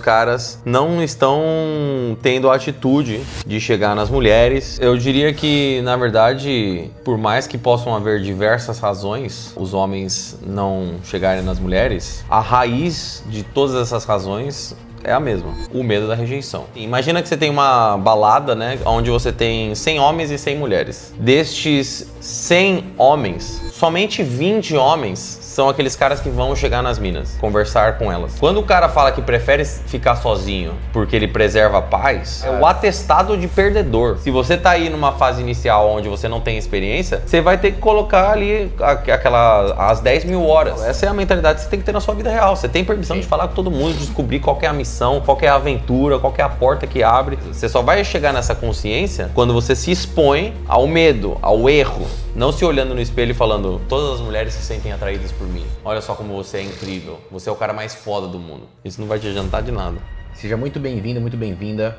caras não estão tendo a atitude de chegar nas mulheres. Eu diria que, na verdade, por mais que possam haver diversas razões os homens não chegarem nas mulheres, a raiz de todas essas razões é a mesma, o medo da rejeição. Imagina que você tem uma balada, né, onde você tem 100 homens e 100 mulheres. Destes 100 homens, somente 20 homens são aqueles caras que vão chegar nas minas, conversar com elas. Quando o cara fala que prefere ficar sozinho porque ele preserva a paz, é o atestado de perdedor. Se você tá aí numa fase inicial onde você não tem experiência, você vai ter que colocar ali as 10 mil horas. Essa é a mentalidade que você tem que ter na sua vida real. Você tem permissão de falar com todo mundo, de descobrir qual que é a missão, qual que é a aventura, qual que é a porta que abre. Você só vai chegar nessa consciência quando você se expõe ao medo, ao erro. Não se olhando no espelho e falando, todas as mulheres se sentem atraídas por mim. Olha só como você é incrível. Você é o cara mais foda do mundo. Isso não vai te adiantar de nada. Seja muito bem-vindo, muito bem-vinda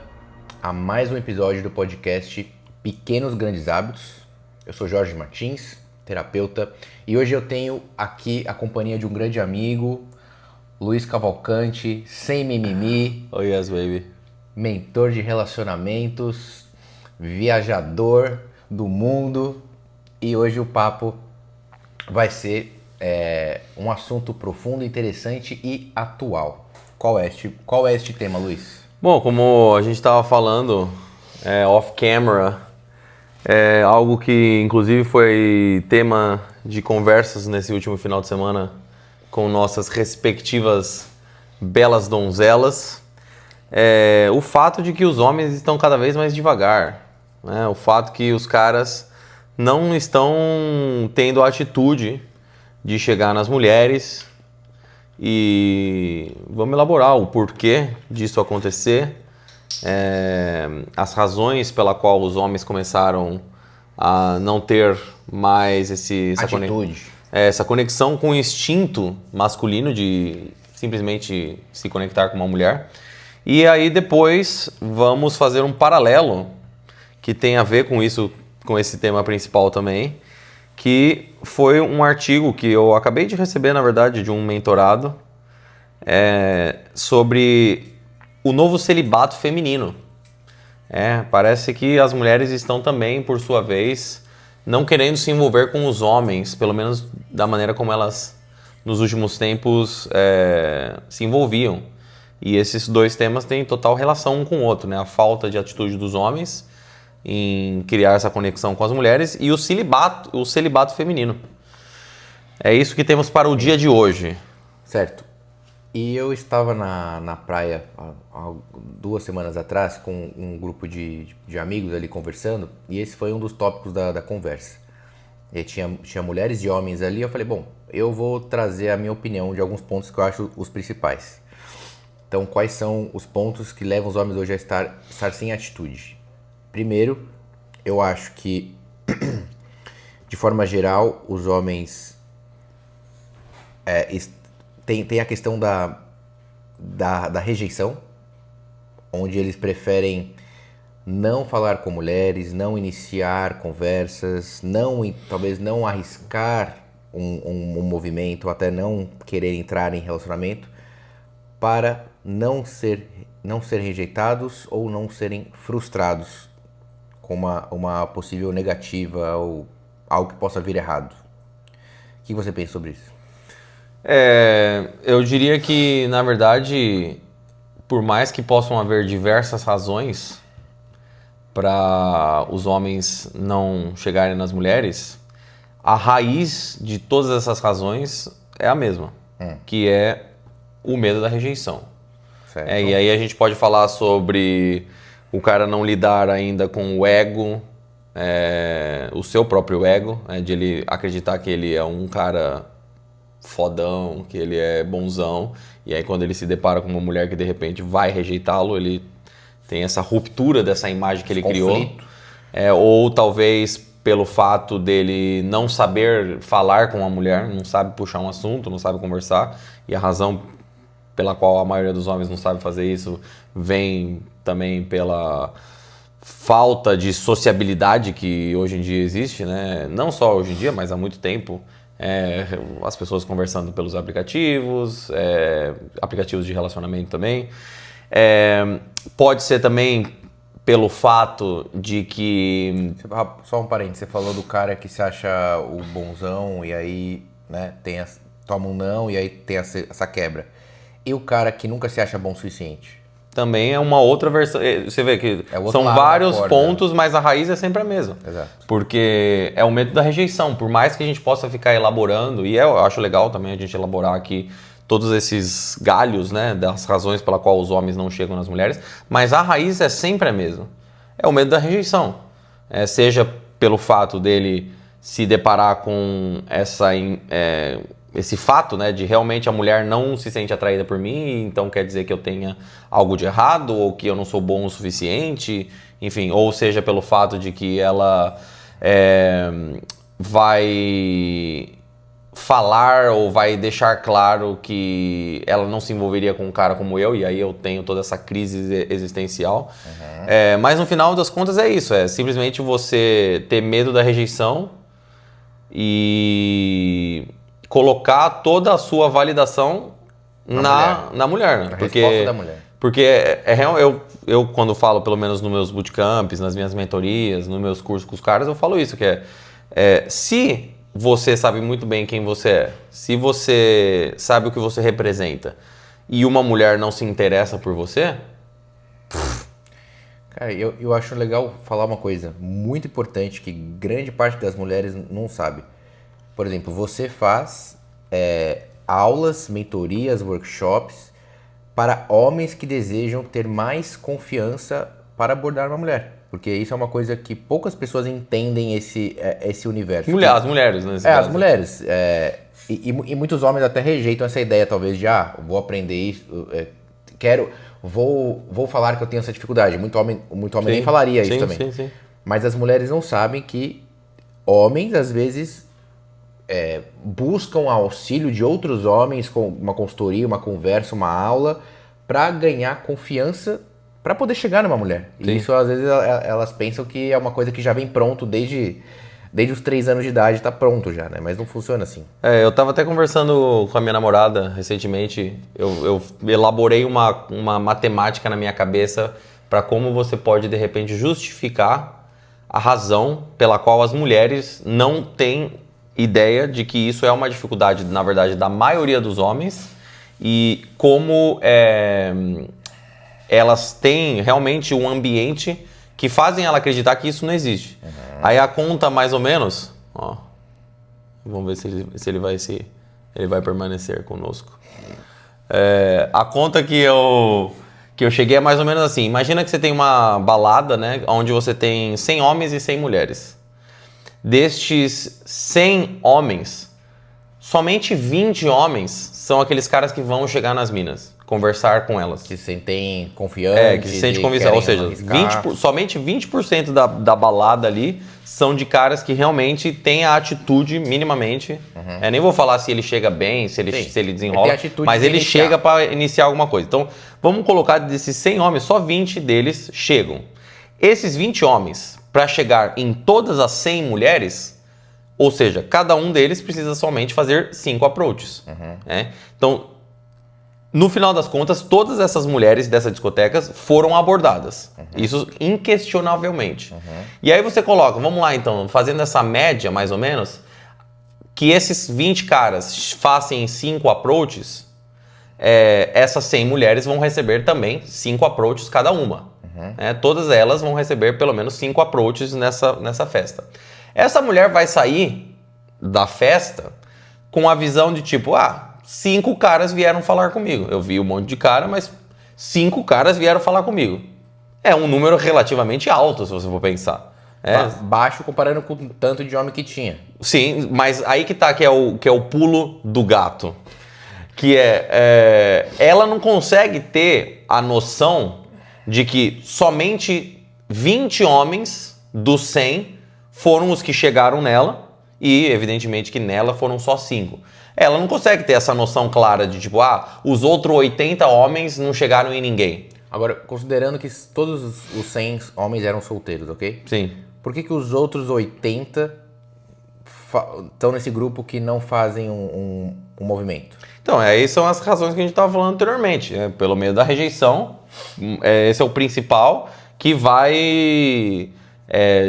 a mais um episódio do podcast Pequenos Grandes Hábitos. Eu sou Jorge Martins, terapeuta, e hoje eu tenho aqui a companhia de um grande amigo, Luiz Cavalcante, sem mimimi. Oh yes, baby. Mentor de relacionamentos, viajador do mundo. E hoje o papo vai ser um assunto profundo, interessante e atual. Qual é este tema, Luiz? Bom, como a gente estava falando off-camera, é algo que inclusive foi tema de conversas nesse último final de semana com nossas respectivas belas donzelas. O fato de que os homens estão cada vez mais devagar, né? O fato que os caras não estão tendo a atitude de chegar nas mulheres, e vamos elaborar o porquê disso acontecer, as razões pela qual os homens começaram a não ter mais essa conexão com o instinto masculino de simplesmente se conectar com uma mulher. E aí depois vamos fazer um paralelo que tem a ver com isso, com esse tema principal também, que foi um artigo que eu acabei de receber, na verdade, de um mentorado, sobre o novo celibato feminino. Parece que as mulheres estão também, por sua vez, não querendo se envolver com os homens, pelo menos da maneira como elas, nos últimos tempos, se envolviam. E esses dois temas têm total relação um com o outro, né? A falta de atitude dos homens em criar essa conexão com as mulheres e o celibato feminino. É isso que temos para o dia de hoje. Certo. E eu estava na praia há 2 semanas atrás com um grupo de amigos ali conversando, e esse foi um dos tópicos da conversa. E tinha mulheres e homens ali. Eu falei, bom, eu vou trazer a minha opinião de alguns pontos que eu acho os principais. Então, quais são os pontos que levam os homens hoje a estar sem atitude? Primeiro, eu acho que, de forma geral, os homens tem a questão da rejeição, onde eles preferem não falar com mulheres, não iniciar conversas, talvez não arriscar um movimento, até não querer entrar em relacionamento, para não ser rejeitados ou não serem frustrados com uma possível negativa ou algo que possa vir errado. O que você pensa sobre isso? Eu diria que, na verdade, por mais que possam haver diversas razões para os homens não chegarem nas mulheres, a raiz de todas essas razões é a mesma, que é o medo da rejeição. Certo. E aí a gente pode falar sobre o cara não lidar ainda com o ego, o seu próprio ego, de ele acreditar que ele é um cara fodão, que ele é bonzão, e aí quando ele se depara com uma mulher que de repente vai rejeitá-lo, ele tem essa ruptura dessa imagem que ele criou. Ou talvez pelo fato dele não saber falar com uma mulher, não sabe puxar um assunto, não sabe conversar, e a razão pela qual a maioria dos homens não sabe fazer isso vem também pela falta de sociabilidade que hoje em dia existe, né? Não só hoje em dia, mas há muito tempo. As pessoas conversando pelos aplicativos, aplicativos de relacionamento também. Pode ser também pelo fato de que... Só um parênteses, você falou do cara que se acha o bonzão e aí, né, toma um não e aí tem essa quebra. E o cara que nunca se acha bom o suficiente? Também é uma outra versão. Você vê que são vários pontos, mas a raiz é sempre a mesma. Exato. Porque é o medo da rejeição. Por mais que a gente possa ficar elaborando, e eu acho legal também a gente elaborar aqui todos esses galhos, né, das razões pela qual os homens não chegam nas mulheres, mas a raiz é sempre a mesma. É o medo da rejeição. Seja pelo fato dele se deparar com esse fato, né, de realmente a mulher não se sente atraída por mim, então quer dizer que eu tenha algo de errado, ou que eu não sou bom o suficiente, enfim, ou seja pelo fato de que ela vai falar ou vai deixar claro que ela não se envolveria com um cara como eu, e aí eu tenho toda essa crise existencial. Mas no final das contas é isso, simplesmente você ter medo da rejeição e colocar toda a sua validação na mulher. Né? Na resposta da mulher. Porque eu quando falo, pelo menos nos meus bootcamps, nas minhas mentorias, nos meus cursos com os caras, eu falo isso, que se você sabe muito bem quem você é, se você sabe o que você representa e uma mulher não se interessa por você... Cara, eu acho legal falar uma coisa muito importante que grande parte das mulheres não sabe. Por exemplo, você faz aulas, mentorias, workshops para homens que desejam ter mais confiança para abordar uma mulher. Porque isso é uma coisa que poucas pessoas entendem esse universo. As mulheres, né? As mulheres. E muitos homens até rejeitam essa ideia, talvez, de vou aprender isso, vou falar que eu tenho essa dificuldade. Muito homem nem falaria isso também. Sim. Mas as mulheres não sabem que homens, às vezes, buscam auxílio de outros homens com uma consultoria, uma conversa, uma aula, para ganhar confiança para poder chegar numa mulher. Sim. E isso, às vezes, elas pensam que é uma coisa que já vem pronto desde os 3 anos de idade, tá pronto já, né? Mas não funciona assim. Eu tava até conversando com a minha namorada recentemente. Eu elaborei uma matemática na minha cabeça para como você pode, de repente, justificar a razão pela qual as mulheres não têm ideia de que isso é uma dificuldade, na verdade, da maioria dos homens, e como elas têm realmente um ambiente que fazem ela acreditar que isso não existe. Aí a conta, mais ou menos, vamos ver se ele vai permanecer conosco. A conta que eu cheguei é mais ou menos assim. Imagina que você tem uma balada, né, onde você tem 100 homens e 100 mulheres. Destes 100 homens, somente 20 homens são aqueles caras que vão chegar nas minas, conversar com elas. Que se sentem confiantes. Que se sente confiança. Ou seja, somente 20% da balada ali são de caras que realmente têm a atitude minimamente. Nem vou falar se ele chega bem, se ele desenrola, mas ele chega para iniciar alguma coisa. Então, vamos colocar desses 100 homens, só 20 deles chegam. Esses 20 homens, para chegar em todas as 100 mulheres, ou seja, cada um deles precisa somente fazer 5 approaches. Então, no final das contas, todas essas mulheres dessa discoteca foram abordadas. Isso inquestionavelmente. E aí você coloca, vamos lá então, fazendo essa média mais ou menos, que esses 20 caras façam 5 approaches, essas 100 mulheres vão receber também 5 approaches cada uma. Todas elas vão receber pelo menos 5 approaches nessa festa. Essa mulher vai sair da festa com a visão de tipo, 5 caras vieram falar comigo. Eu vi um monte de cara, mas 5 caras vieram falar comigo. É um número relativamente alto, se você for pensar. Baixo comparando com o tanto de homem que tinha. Sim, mas aí que tá, que é o pulo do gato. Que ela não consegue ter a noção de que somente 20 homens dos 100 foram os que chegaram nela e, evidentemente, que nela foram só 5. Ela não consegue ter essa noção clara de tipo, os outros 80 homens não chegaram em ninguém. Agora, considerando que todos os 100 homens eram solteiros, ok? Sim. Por que os outros 80 estão nesse grupo que não fazem um movimento? Então, aí são as razões que a gente estava falando anteriormente. Pelo medo da rejeição, Esse é o principal que vai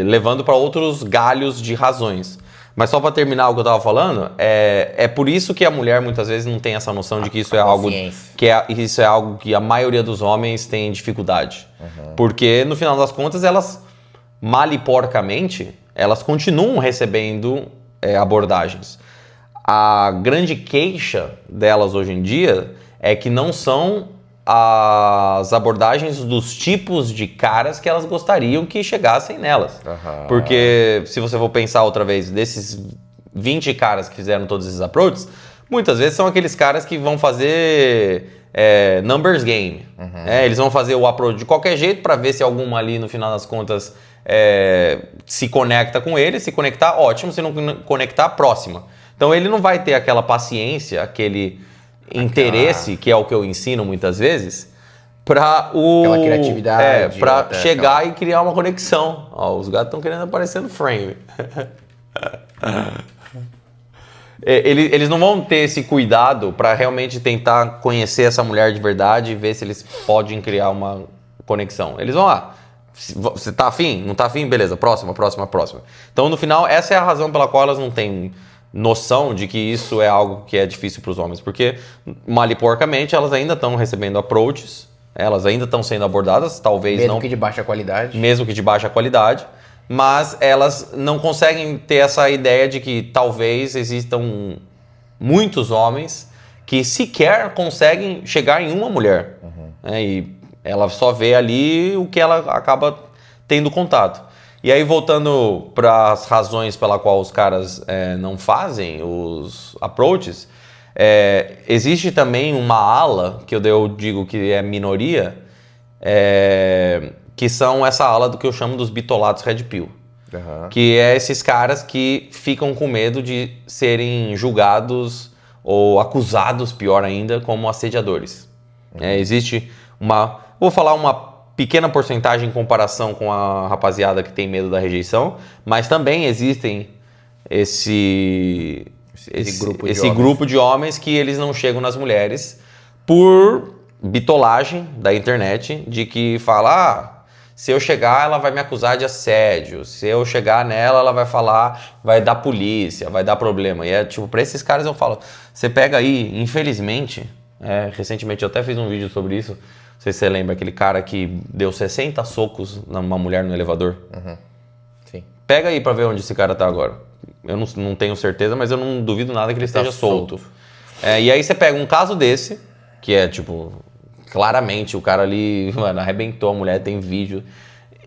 levando para outros galhos de razões. Mas só para terminar o que eu tava falando, é por isso que a mulher muitas vezes não tem essa noção de que isso é algo isso é algo que a maioria dos homens tem dificuldade. Porque no final das contas elas mal e porcamente elas continuam recebendo abordagens. A grande queixa delas hoje em dia é que não são as abordagens dos tipos de caras que elas gostariam que chegassem nelas. Porque se você for pensar outra vez, desses 20 caras que fizeram todos esses approaches, muitas vezes são aqueles caras que vão fazer numbers game. Eles vão fazer o approach de qualquer jeito para ver se alguma ali, no final das contas, se conecta com ele. Se conectar, ótimo. Se não conectar, próxima. Então ele não vai ter aquela paciência, aquele interesse, que é o que eu ensino muitas vezes, para aquela criatividade, para chegar e criar uma conexão. Ó, os gatos estão querendo aparecer no frame. Eles não vão ter esse cuidado para realmente tentar conhecer essa mulher de verdade e ver se eles podem criar uma conexão. Eles vão lá. Você tá afim? Não tá afim? Beleza, próxima. Então, no final, essa é a razão pela qual elas não têm noção de que isso é algo que é difícil para os homens, porque mal e porcamente elas ainda estão recebendo approaches, elas ainda estão sendo abordadas, talvez mesmo que de baixa qualidade, mas elas não conseguem ter essa ideia de que talvez existam muitos homens que sequer conseguem chegar em uma mulher, e ela só vê ali o que ela acaba tendo contato. E aí, voltando para as razões pela qual os caras não fazem os approaches, existe também uma ala, que eu digo que é minoria, que são essa ala do que eu chamo dos bitolados red pill. Que é esses caras que ficam com medo de serem julgados ou acusados, pior ainda, como assediadores. Existe vou falar uma pequena porcentagem em comparação com a rapaziada que tem medo da rejeição, mas também existem esse grupo de homens que eles não chegam nas mulheres por bitolagem da internet, de que fala, se eu chegar ela vai me acusar de assédio, se eu chegar nela ela vai falar, vai dar polícia, vai dar problema. E pra esses caras eu falo, você pega aí, infelizmente, recentemente eu até fiz um vídeo sobre isso. Não sei se você lembra aquele cara que deu 60 socos numa mulher no elevador. Sim. Pega aí pra ver onde esse cara tá agora. Eu não tenho certeza, mas eu não duvido nada que ele esteja solto. E aí você pega um caso desse, que é claramente o cara ali, mano, arrebentou a mulher, tem vídeo.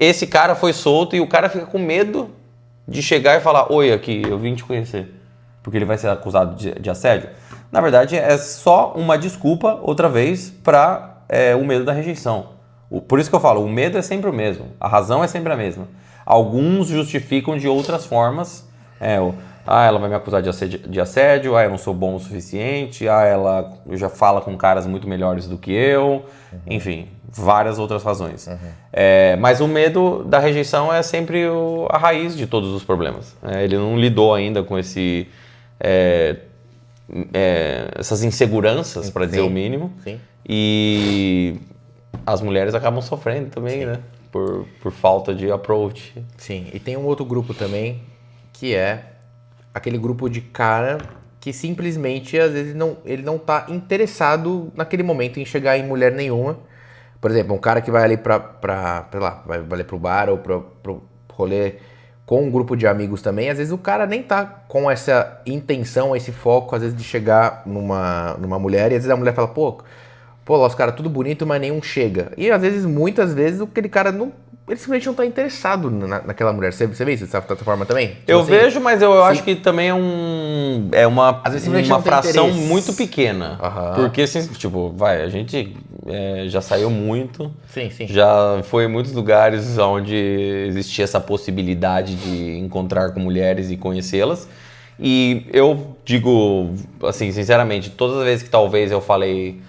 Esse cara foi solto e o cara fica com medo de chegar e falar, oi, aqui, eu vim te conhecer. Porque ele vai ser acusado de assédio. Na verdade, é só uma desculpa, outra vez, pra o medo da rejeição. Por isso que eu falo, o medo é sempre o mesmo, a razão é sempre a mesma. Alguns justificam de outras formas, ela vai me acusar de assédio, eu não sou bom o suficiente, ela já fala com caras muito melhores do que eu, enfim, várias outras razões. Mas o medo da rejeição é sempre a raiz de todos os problemas. Ele não lidou ainda com essas inseguranças, para dizer o mínimo. Sim. E as mulheres acabam sofrendo também, né? Por falta de approach. Sim, e tem um outro grupo também, que é aquele grupo de cara que simplesmente, às vezes, ele não tá interessado naquele momento em chegar em mulher nenhuma. Por exemplo, um cara que vai ali vai ali pro bar ou pro rolê com um grupo de amigos também, às vezes o cara nem tá com essa intenção, esse foco, às vezes, de chegar numa mulher, e às vezes a mulher fala, pô, lá, os caras tudo bonito, mas nenhum chega. E às vezes, muitas vezes, aquele cara ele simplesmente não tá interessado naquela mulher. Você vê isso dessa forma também? Eu vejo, mas eu acho que também é uma fração muito pequena. Porque, assim, a gente já saiu muito. Sim. Já foi em muitos lugares onde existia essa possibilidade de encontrar com mulheres e conhecê-las. E eu digo, assim, sinceramente, todas as vezes que talvez eu falei...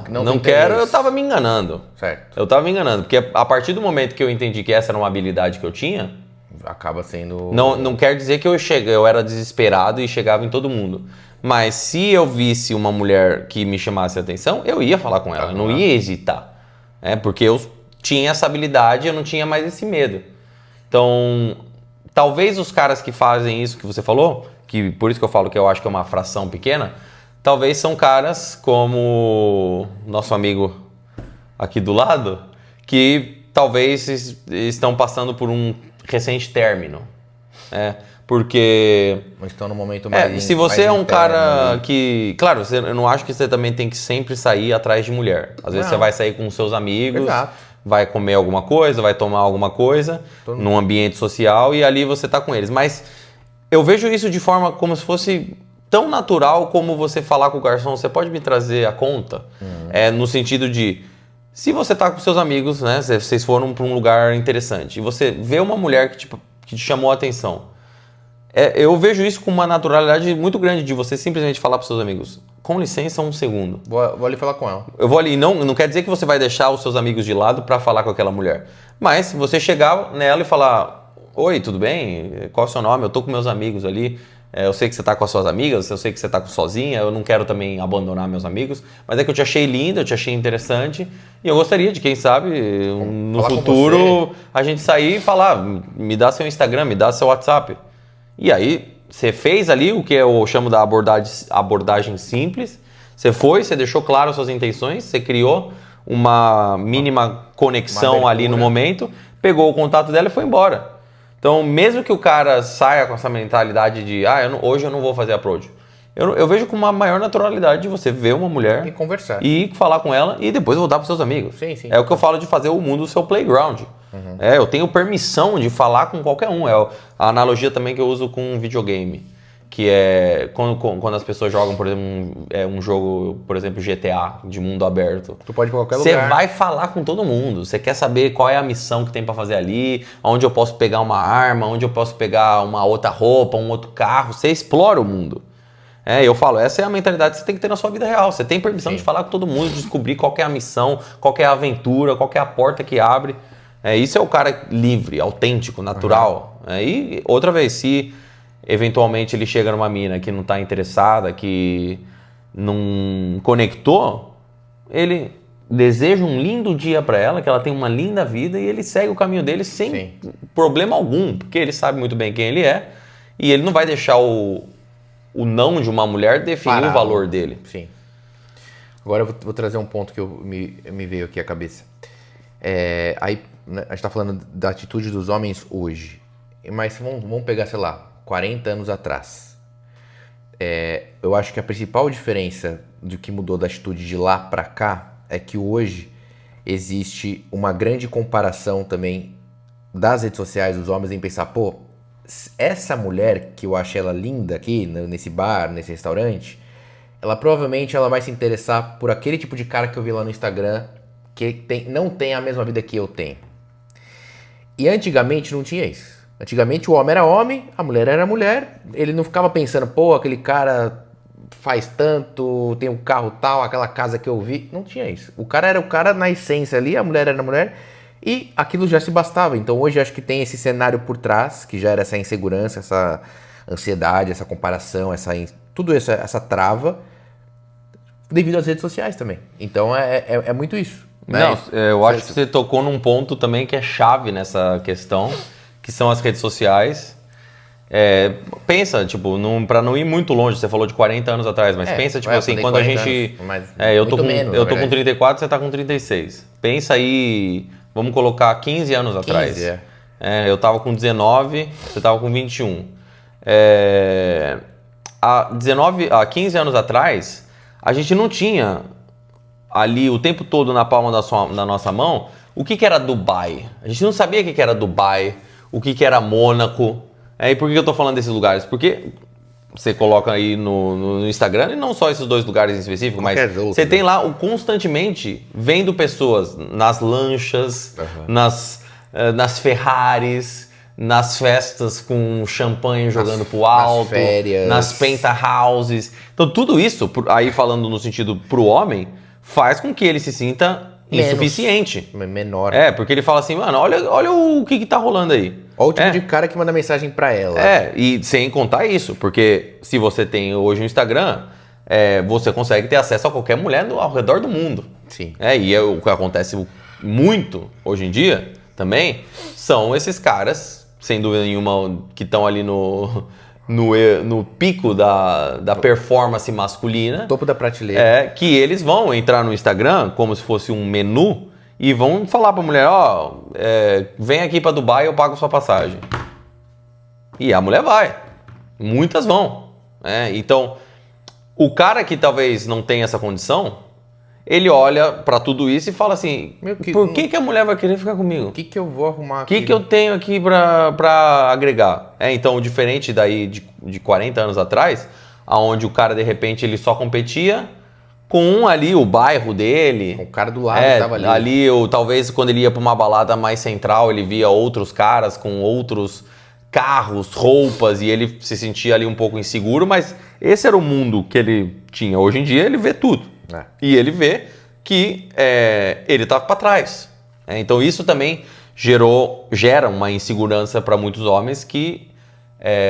não quero, eu tava me enganando. Certo. Eu tava me enganando, porque a partir do momento que eu entendi que essa era uma habilidade que eu tinha... Acaba sendo... Não quer dizer que eu era desesperado e chegava em todo mundo. Mas se eu visse uma mulher que me chamasse a atenção, eu ia falar com ela, não ia hesitar. Porque eu tinha essa habilidade, eu não tinha mais esse medo. Então, talvez os caras que fazem isso que você falou, que por isso que eu falo que eu acho que é uma fração pequena, talvez são caras como nosso amigo aqui do lado, que talvez estão passando por um recente término. Porque... Não estão no momento mais se você mais é um cara interno, que... Claro, eu não acho que você também tem que sempre sair atrás de mulher. Às vezes Não. você vai sair com seus amigos, Exato. vai comer alguma coisa, vai tomar alguma coisa, num ambiente social, e ali você tá com eles. Mas eu vejo isso de forma como se fosse tão natural como você falar com o garçom, você pode me trazer a conta? No sentido de... Se você tá com seus amigos, né? Vocês foram para um lugar interessante, e você vê uma mulher que te chamou a atenção. Eu vejo isso com uma naturalidade muito grande de você simplesmente falar para seus amigos, com licença, um segundo. Vou ali falar com ela. Eu vou ali, não quer dizer que você vai deixar os seus amigos de lado para falar com aquela mulher. Mas você chegar nela e falar, oi, tudo bem? Qual é o seu nome? Eu tô com meus amigos ali. Eu sei que você tá com as suas amigas, eu sei que você tá sozinha, eu não quero também abandonar meus amigos, mas é que eu te achei linda, eu te achei interessante, e eu gostaria de, quem sabe, no falar com futuro, a gente sair e falar, me dá seu Instagram, me dá seu WhatsApp. E aí, você fez ali o que eu chamo da abordagem simples, você deixou claro as suas intenções, você criou uma mínima conexão ali no momento, pegou o contato dela e foi embora. Então, mesmo que o cara saia com essa mentalidade de hoje eu não vou fazer approach, eu vejo com uma maior naturalidade de você ver uma mulher E conversar. e falar com ela e depois voltar para seus amigos. Sim, sim. É o que eu falo de fazer o mundo o seu playground. Eu tenho permissão de falar com qualquer um. É a analogia também que eu uso com videogame, que é quando as pessoas jogam, por exemplo, um jogo, por exemplo, GTA, de mundo aberto. Tu pode ir pra qualquer Você lugar. vai falar com todo mundo. Você quer saber qual é a missão que tem pra fazer ali, onde eu posso pegar uma arma, onde eu posso pegar uma outra roupa, um outro carro. Você explora o mundo. Eu falo, essa é a mentalidade que você tem que ter na sua vida real. Você tem permissão de falar com todo mundo, de descobrir qual que é a missão, qual que é a aventura, qual que é a porta que abre. Isso é o cara livre, autêntico, natural. E outra vez, se eventualmente ele chega numa mina que não está interessada, que não conectou, ele deseja um lindo dia para ela, que ela tenha uma linda vida, e ele segue o caminho dele sem problema algum, porque ele sabe muito bem quem ele é, e ele não vai deixar o não de uma mulher definir o valor dele. Sim. Agora eu vou trazer um ponto que me veio aqui à cabeça. Aí, né, a gente tá falando da atitude dos homens hoje, mas vamos pegar, sei lá, 40 anos atrás. Eu acho que a principal diferença do que mudou da atitude de lá pra cá é que hoje existe uma grande comparação também das redes sociais dos homens em pensar, pô, essa mulher que eu achei ela linda aqui, nesse bar, nesse restaurante, provavelmente ela vai se interessar por aquele tipo de cara que eu vi lá no Instagram, que não tem a mesma vida que eu tenho. E antigamente não tinha isso. Antigamente o homem era homem, a mulher era mulher. Ele não ficava pensando, pô, aquele cara faz tanto, tem um carro tal, aquela casa que eu vi. Não tinha isso. O cara era o cara na essência ali, a mulher era a mulher. E aquilo já se bastava. Então hoje acho que tem esse cenário por trás, que já era essa insegurança, essa ansiedade, essa comparação, tudo isso, essa trava, devido às redes sociais também. Então é muito isso. Né? Não, eu acho que você tocou num ponto também que é chave nessa questão, que são as redes sociais. Pensa, tipo, para não ir muito longe, você falou de 40 anos atrás, mas pensa, tipo assim, quando a gente... eu tô com 34, você tá com 36. Pensa aí, vamos colocar 15 anos atrás. Eu tava com 19, você tava com 21. Há 15 anos atrás, a gente não tinha ali o tempo todo na palma da nossa mão o que era Dubai. A gente não sabia o que era Dubai, o que era Mônaco. E por que eu tô falando desses lugares? Porque você coloca aí no Instagram, e não só esses dois lugares em específico, mas você tem lá constantemente vendo pessoas nas lanchas, nas Ferraris, nas festas com champanhe jogando pro alto, nas férias, nas penthouses. Então tudo isso, aí falando no sentido pro homem, faz com que ele se sinta insuficiente. Menor. Porque ele fala assim, mano, olha o que tá rolando aí. Olha o tipo de cara que manda mensagem pra ela. E sem contar isso, porque se você tem hoje um Instagram, você consegue ter acesso a qualquer mulher ao redor do mundo. Sim. E o que acontece muito hoje em dia também, são esses caras, sem dúvida nenhuma, que estão ali no pico da performance masculina. Topo da prateleira. Que eles vão entrar no Instagram como se fosse um menu e vão falar pra mulher, vem aqui pra Dubai, eu pago sua passagem. E a mulher vai. Muitas vão. Então, o cara que talvez não tenha essa condição, ele olha pra tudo isso e fala assim, por que a mulher vai querer ficar comigo? O que eu vou arrumar aqui? O que eu tenho aqui pra agregar? Então, diferente daí de 40 anos atrás, onde o cara, de repente, ele só competia com ali o bairro dele. O cara do lado que tava ali. Ou talvez quando ele ia pra uma balada mais central, ele via outros caras com outros carros, roupas, e ele se sentia ali um pouco inseguro, mas esse era o mundo que ele tinha. Hoje em dia ele vê tudo. E ele vê que ele tá para trás. Então isso também gera uma insegurança para muitos homens que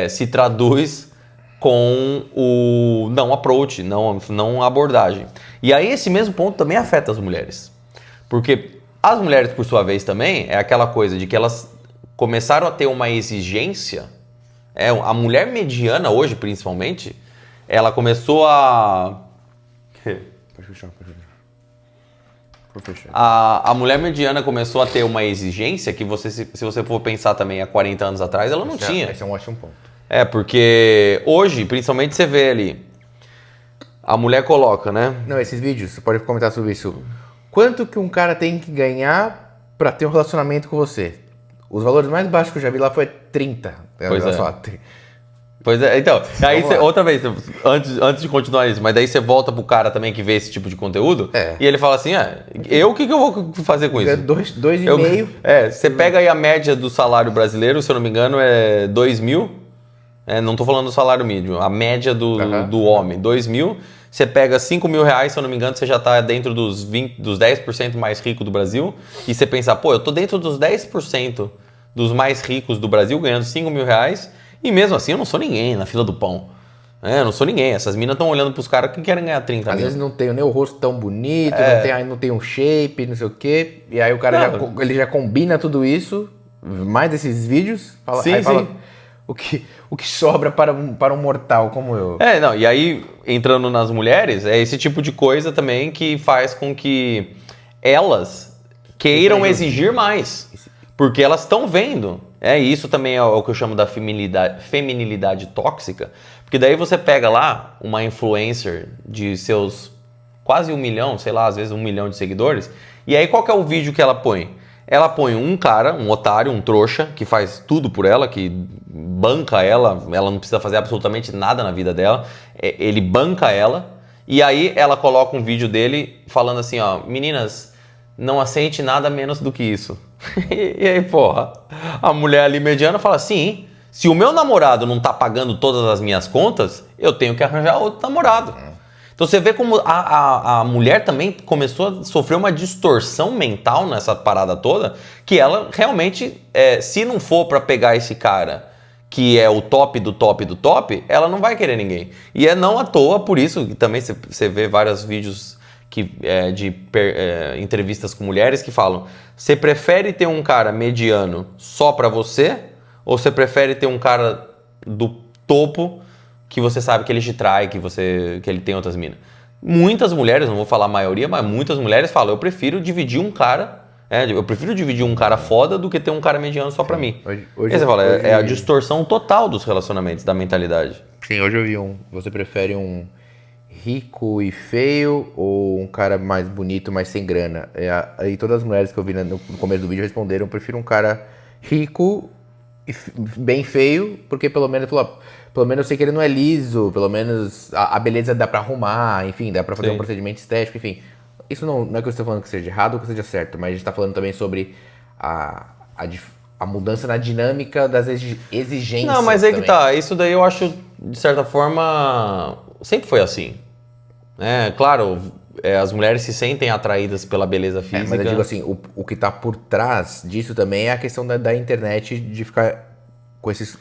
se traduz com o não approach, não abordagem. E aí esse mesmo ponto também afeta as mulheres. Porque as mulheres, por sua vez, também é aquela coisa de que elas começaram a ter uma exigência. A mulher mediana hoje, principalmente, ela começou a... Pode fechar. A mulher mediana começou a ter uma exigência que se você for pensar também há 40 anos atrás, ela não tinha. Esse é um ótimo ponto. Porque hoje, principalmente, você vê ali, a mulher coloca, né? Não, esses vídeos, você pode comentar sobre isso. Quanto que um cara tem que ganhar pra ter um relacionamento com você? Os valores mais baixos que eu já vi lá foi 30. Pois é, então, aí você, outra vez, antes de continuar isso, mas daí você volta pro cara também que vê esse tipo de conteúdo e ele fala assim, o que eu vou fazer com isso? 2,5. Você pega aí a média do salário brasileiro, se eu não me engano, é 2 mil. Não tô falando do salário mínimo, a média do homem, 2 mil. Você pega 5 mil reais, se eu não me engano, você já tá dentro dos 10% mais ricos do Brasil. E você pensa, eu tô dentro dos 10% dos mais ricos do Brasil, ganhando 5 mil reais. E mesmo assim, eu não sou ninguém na fila do pão. Eu não sou ninguém. Essas minas estão olhando pros caras que querem ganhar 30 mil. Às vezes não tem nem o rosto tão bonito, não tem um shape, não sei o quê. E aí o cara ele já combina tudo isso, mais desses vídeos, fala, fala o que sobra para um mortal como eu. E aí, entrando nas mulheres, é esse tipo de coisa também que faz com que elas queiram exigir mais. Porque elas estão vendo. Isso também é o que eu chamo da feminilidade tóxica. Porque daí você pega lá uma influencer de seus quase 1 milhão, sei lá, às vezes 1 milhão de seguidores. E aí qual que é o vídeo que ela põe? Ela põe um cara, um otário, um trouxa, que faz tudo por ela, que banca ela não precisa fazer absolutamente nada na vida dela. Ele banca ela. E aí ela coloca um vídeo dele falando assim, meninas, não aceite nada menos do que isso. E aí, a mulher ali mediana fala assim, se o meu namorado não tá pagando todas as minhas contas, eu tenho que arranjar outro namorado. Então você vê como a mulher também começou a sofrer uma distorção mental nessa parada toda, que ela realmente, se não for pra pegar esse cara que é o top do top do top, ela não vai querer ninguém. E não à toa, por isso que também você vê vários vídeos de entrevistas com mulheres que falam, você prefere ter um cara mediano só pra você, ou você prefere ter um cara do topo que você sabe que ele te trai, que ele tem outras minas? Muitas mulheres, não vou falar a maioria, mas muitas mulheres falam, eu prefiro dividir um cara foda do que ter um cara mediano só pra mim. Hoje você fala, é a distorção total dos relacionamentos, da mentalidade. Sim, hoje eu vi você prefere um rico e feio ou um cara mais bonito, mas sem grana? Aí todas as mulheres que eu vi no começo do vídeo responderam, eu prefiro um cara rico e bem feio, porque pelo menos pelo menos eu sei que ele não é liso, pelo menos a beleza dá pra arrumar, enfim, dá pra fazer um procedimento estético, enfim. Isso não é que eu estou falando que seja errado ou que seja certo, mas a gente tá falando também sobre a mudança na dinâmica das exigências. Não, mas aí também. que tá, isso daí eu acho, de certa forma, sempre foi assim. Claro, as mulheres se sentem atraídas pela beleza física. Mas eu digo assim, o que tá por trás disso também é a questão da internet, de ficar com esses...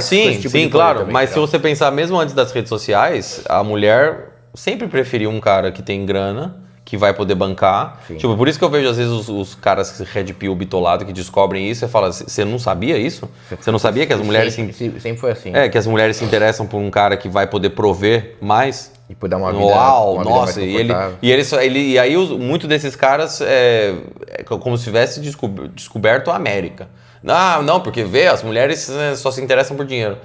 sim, claro. Também, mas se você pensar, mesmo antes das redes sociais, a mulher sempre preferiu um cara que tem grana, que vai poder bancar. Sim. Tipo, por isso que eu vejo às vezes os caras red pill bitolado que descobrem isso e falam, você não sabia isso? Você não sabia que as mulheres sempre foi assim. que as mulheres se interessam por um cara que vai poder prover mais? E por dar uma vida, Uau, uma nossa, vida mais confortável. e aí muitos desses caras é como se tivesse descoberto a América. Ah, não, porque vê, as mulheres só se interessam por dinheiro.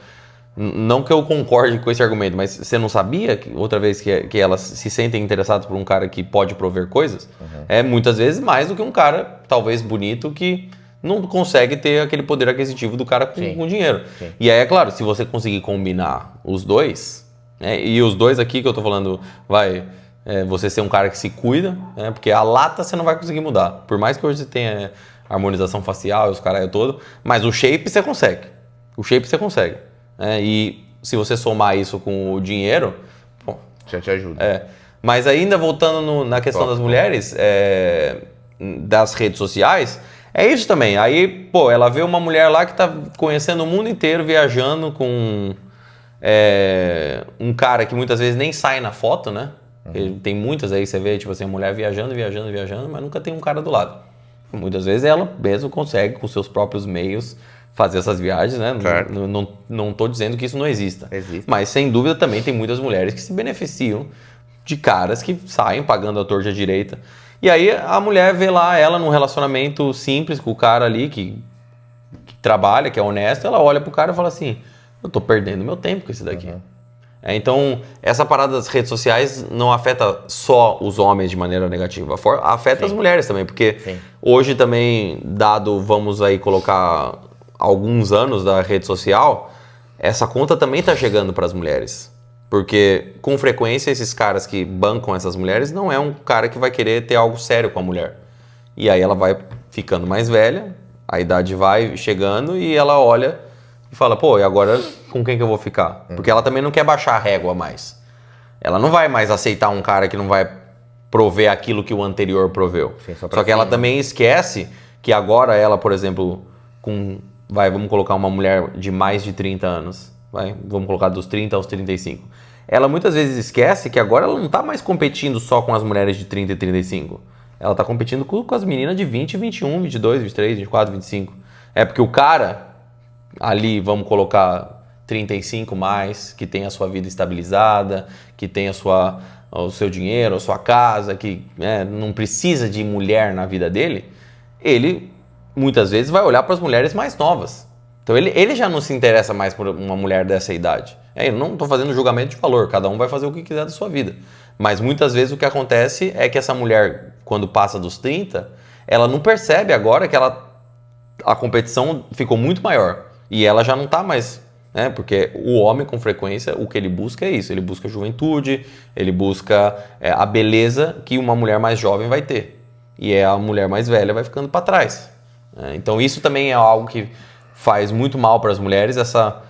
Não que eu concorde com esse argumento, mas você não sabia que, outra vez que elas se sentem interessadas por um cara que pode prover coisas? É muitas vezes mais do que um cara, talvez bonito, que não consegue ter aquele poder aquisitivo do cara com dinheiro. Sim. E aí, é claro, se você conseguir combinar os dois, né, e os dois aqui que eu tô falando, você ser um cara que se cuida, né, porque a lata você não vai conseguir mudar. Por mais que hoje você tenha harmonização facial e os caralho todo, mas o shape você consegue. O shape você consegue. E se você somar isso com o dinheiro, bom, Já te ajuda. Mas ainda voltando na questão das mulheres, das redes sociais, é isso também. Aí, pô, ela vê uma mulher lá que tá conhecendo o mundo inteiro, viajando com um cara que muitas vezes nem sai na foto, né? Tem muitas aí, você vê, tipo assim, a mulher viajando, mas nunca tem um cara do lado. Muitas vezes ela mesmo consegue, com seus próprios meios, fazer essas viagens, né? Certo. Não tô dizendo que isso não exista. Existe. Mas, sem dúvida, também tem muitas mulheres que se beneficiam de caras que saem pagando a torta à direita. E aí a mulher vê lá ela num relacionamento simples com o cara ali que trabalha, que é honesto, ela olha pro cara e fala assim, eu tô perdendo meu tempo com esse daqui. Então, essa parada das redes sociais não afeta só os homens de maneira negativa, afeta as mulheres também, porque hoje também, vamos aí colocar alguns anos da rede social, essa conta também tá chegando para as mulheres. Porque, com frequência, esses caras que bancam essas mulheres não é um cara que vai querer ter algo sério com a mulher. E aí ela vai ficando mais velha, a idade vai chegando e ela olha e fala, pô, e agora com quem que eu vou ficar? Porque ela também não quer baixar a régua mais. Ela não vai mais aceitar um cara que não vai prover aquilo que o anterior proveu. Sim, só que ela também esquece que agora ela, por exemplo, vamos colocar uma mulher de mais de 30 anos. Vamos colocar dos 30 aos 35. Ela muitas vezes esquece que agora ela não está mais competindo só com as mulheres de 30 e 35. Ela está competindo com as meninas de 20, 21, 22, 23, 24, 25. É porque o cara ali, vamos colocar 35 mais, que tem a sua vida estabilizada, que tem o seu dinheiro, a sua casa, que não precisa de mulher na vida dele, ele muitas vezes vai olhar para as mulheres mais novas. Então ele já não se interessa mais por uma mulher dessa idade. Eu não estou fazendo julgamento de valor, cada um vai fazer o que quiser da sua vida. Mas muitas vezes o que acontece é que essa mulher, quando passa dos 30, ela não percebe agora que a competição ficou muito maior. E ela já não está mais, porque o homem, com frequência, o que ele busca é isso. Ele busca juventude, ele busca a beleza que uma mulher mais jovem vai ter. E a mulher mais velha vai ficando para trás. Então isso também é algo que faz muito mal para as mulheres, a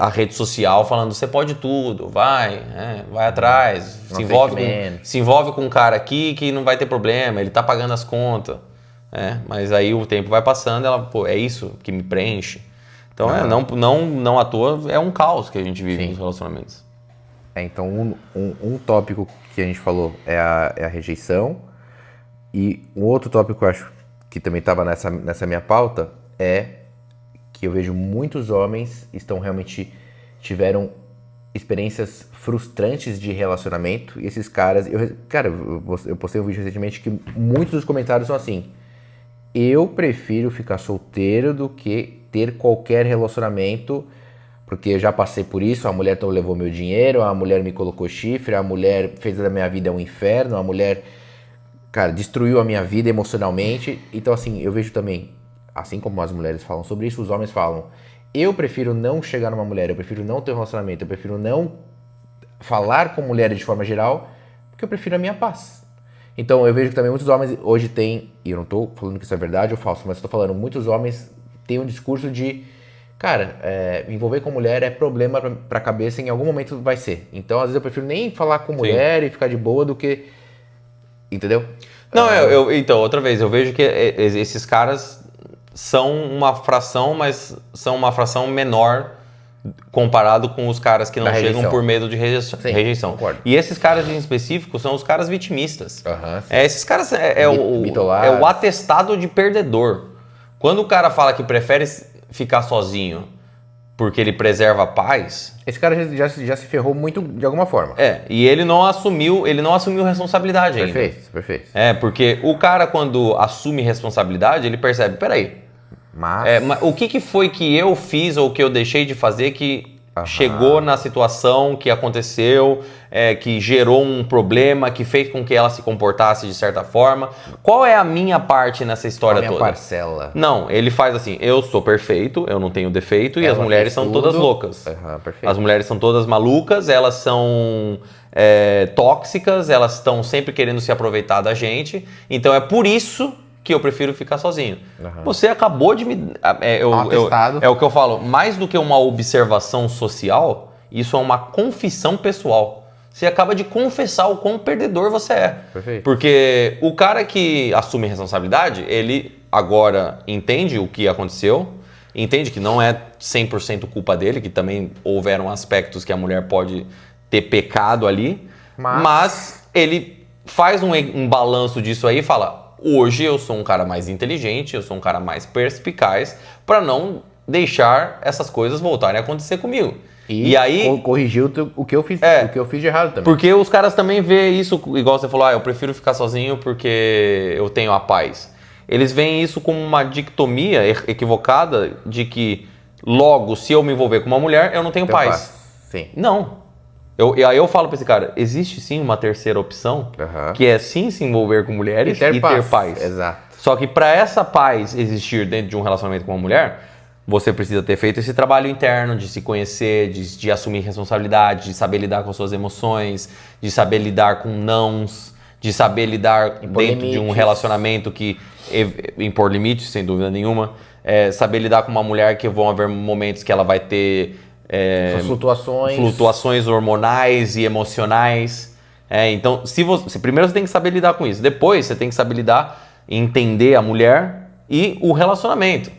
rede social falando, você pode tudo, vai atrás, se envolve com um cara aqui que não vai ter problema, ele tá pagando as contas. Mas aí o tempo vai passando, ela, pô, é isso que me preenche. Então não à toa, é um caos que a gente vive nos relacionamentos. Então um tópico que a gente falou é a rejeição, e um outro tópico que eu acho que também estava nessa minha pauta é que eu vejo muitos homens tiveram experiências frustrantes de relacionamento, e esses caras, eu postei um vídeo recentemente que muitos dos comentários são assim, eu prefiro ficar solteiro do que ter qualquer relacionamento, porque eu já passei por isso, a mulher levou meu dinheiro, a mulher me colocou chifre, a mulher fez da minha vida um inferno, a mulher, destruiu a minha vida emocionalmente. Então assim, eu vejo também, assim como as mulheres falam sobre isso, os homens falam, eu prefiro não chegar numa mulher, eu prefiro não ter um relacionamento, eu prefiro não falar com mulheres de forma geral, porque eu prefiro a minha paz. Então eu vejo que também muitos homens hoje têm, e eu não estou falando que isso é verdade ou falso, mas estou falando, muitos homens têm um discurso de, me envolver com mulher é problema para a cabeça, em algum momento vai ser. Então às vezes eu prefiro nem falar com mulher e ficar de boa do que, entendeu? Não, então, outra vez, eu vejo que esses caras são uma fração, mas são uma fração menor comparado com os caras que não Da chegam rejeição. por medo de Sim, rejeição. concordo. E esses caras em específico são os caras vitimistas. Aham, sim. Esses caras é Bitolados. o atestado de perdedor. Quando o cara fala que prefere ficar sozinho porque ele preserva a paz, Esse cara já se ferrou muito de alguma forma. e ele não assumiu responsabilidade ainda. Perfeito. Porque o cara, quando assume responsabilidade, ele percebe, peraí, mas o que foi que eu fiz ou que eu deixei de fazer que chegou na situação que aconteceu, que gerou um problema, que fez com que ela se comportasse de certa forma? Qual é a minha parte nessa história minha toda? parcela. Não, ele faz assim, eu sou perfeito, eu não tenho defeito, e Ela as mulheres fez são tudo. todas loucas. Perfeito. As mulheres são todas malucas, elas são tóxicas, elas estão sempre querendo se aproveitar da gente. Então é por isso que eu prefiro ficar sozinho. Você acabou de me... É o que eu falo, mais do que uma observação social, isso é uma confissão pessoal. Você acaba de confessar o quão perdedor você é. Perfeito. Porque o cara que assume responsabilidade, ele agora entende o que aconteceu, entende que não é 100% culpa dele, que também houveram aspectos que a mulher pode ter pecado ali, mas ele faz um balanço disso aí e fala, hoje eu sou um cara mais inteligente, eu sou um cara mais perspicaz para não deixar essas coisas voltarem a acontecer comigo. E aí corrigiu o que eu fiz, o que eu fiz de errado também. Porque os caras também veem isso, igual você falou, eu prefiro ficar sozinho porque eu tenho a paz. Eles veem isso como uma dicotomia equivocada de que logo, se eu me envolver com uma mulher, eu não tenho paz. Sim. Não. Aí eu falo pra esse cara, existe sim uma terceira opção, que é sim se envolver com mulheres e ter paz. Exato. Só que para essa paz existir dentro de um relacionamento com uma mulher, você precisa ter feito esse trabalho interno de se conhecer, de assumir responsabilidade, de saber lidar com as suas emoções, de saber lidar com nãos, de saber lidar dentro de um relacionamento que impor limites, sem dúvida nenhuma. Saber lidar com uma mulher que vão haver momentos que ela vai ter flutuações hormonais e emocionais. Então, primeiro você tem que saber lidar com isso. Depois você tem que saber lidar e entender a mulher e o relacionamento.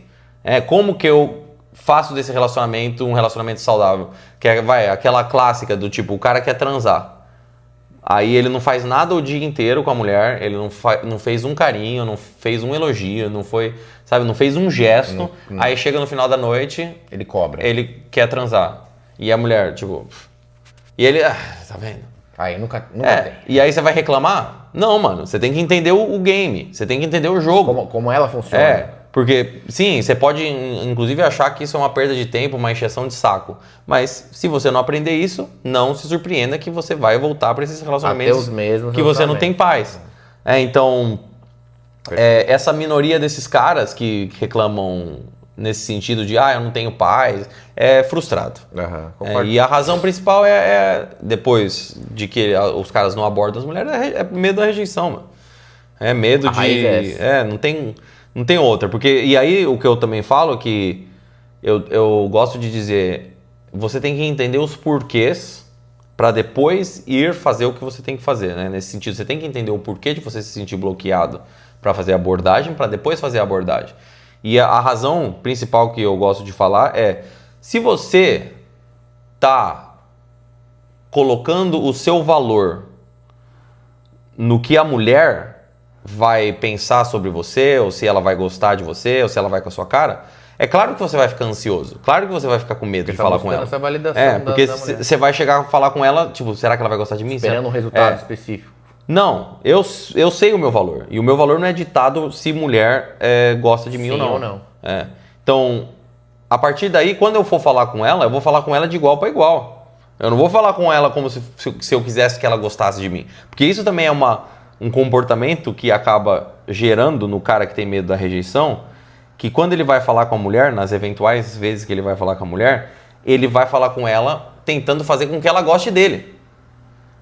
Como que eu faço desse relacionamento um relacionamento saudável? Que é aquela clássica do tipo, o cara quer transar. Aí ele não faz nada o dia inteiro com a mulher, ele não fez um carinho, não fez um elogio, não fez um gesto. Aí chega no final da noite, ele cobra. Ele quer transar. E a mulher, tipo... E ele, tá vendo? Aí nunca tem. E aí você vai reclamar? Não, mano, você tem que entender o game, você tem que entender o jogo. Como ela funciona. Porque, sim, você pode inclusive achar que isso é uma perda de tempo, uma encheção de saco. Mas se você não aprender isso, não se surpreenda que você vai voltar para esses relacionamentos que você não tem paz. Então, essa minoria desses caras que reclamam nesse sentido de, eu não tenho paz, é frustrado. E a razão principal depois de que os caras não abordam as mulheres, é medo da rejeição, mano. É medo não tem outra. E aí o que eu também falo é que eu gosto de dizer, você tem que entender os porquês para depois ir fazer o que você tem que fazer, né? Nesse sentido, você tem que entender o porquê de você se sentir bloqueado para fazer a abordagem, para depois fazer a abordagem. E a razão principal que eu gosto de falar é, se você tá colocando o seu valor no que a mulher vai pensar sobre você, ou se ela vai gostar de você, ou se ela vai com a sua cara, é claro que você vai ficar ansioso, claro que você vai ficar com medo de falar com ela. Essa validação porque você vai chegar a falar com ela, tipo, será que ela vai gostar de mim? Esperando um resultado específico. Não, eu sei o meu valor, e o meu valor não é ditado se mulher gosta de mim ou não. Então, a partir daí, quando eu for falar com ela, eu vou falar com ela de igual para igual. Eu não vou falar com ela como se eu quisesse que ela gostasse de mim, porque isso também é um comportamento que acaba gerando no cara que tem medo da rejeição, que quando ele vai falar com a mulher, nas eventuais vezes que ele vai falar com a mulher, ele vai falar com ela tentando fazer com que ela goste dele.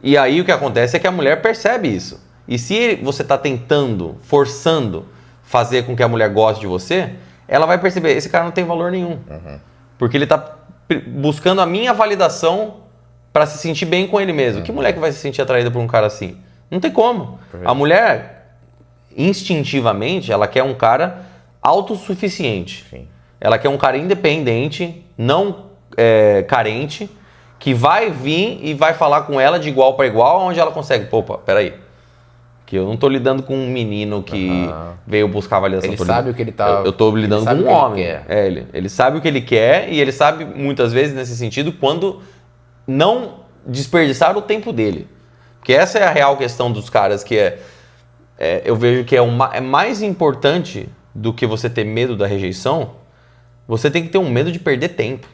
E aí o que acontece é que a mulher percebe isso. E se você está tentando, forçando, fazer com que a mulher goste de você, ela vai perceber, esse cara não tem valor nenhum. Porque ele está buscando a minha validação para se sentir bem com ele mesmo. Que mulher que vai se sentir atraída por um cara assim? Não tem como. A mulher, instintivamente, ela quer um cara autossuficiente. Ela quer um cara independente, não carente, que vai vir e vai falar com ela de igual para igual, onde ela consegue. Opa, peraí. Que eu não tô lidando com um menino que veio buscar avaliação. Ele sabe o que ele tá... Eu tô lidando com um homem. Ele sabe o que ele quer e ele sabe, muitas vezes, nesse sentido, quando não desperdiçar o tempo dele. Porque essa é a real questão dos caras, que eu vejo que é mais importante do que você ter medo da rejeição, você tem que ter um medo de perder tempo.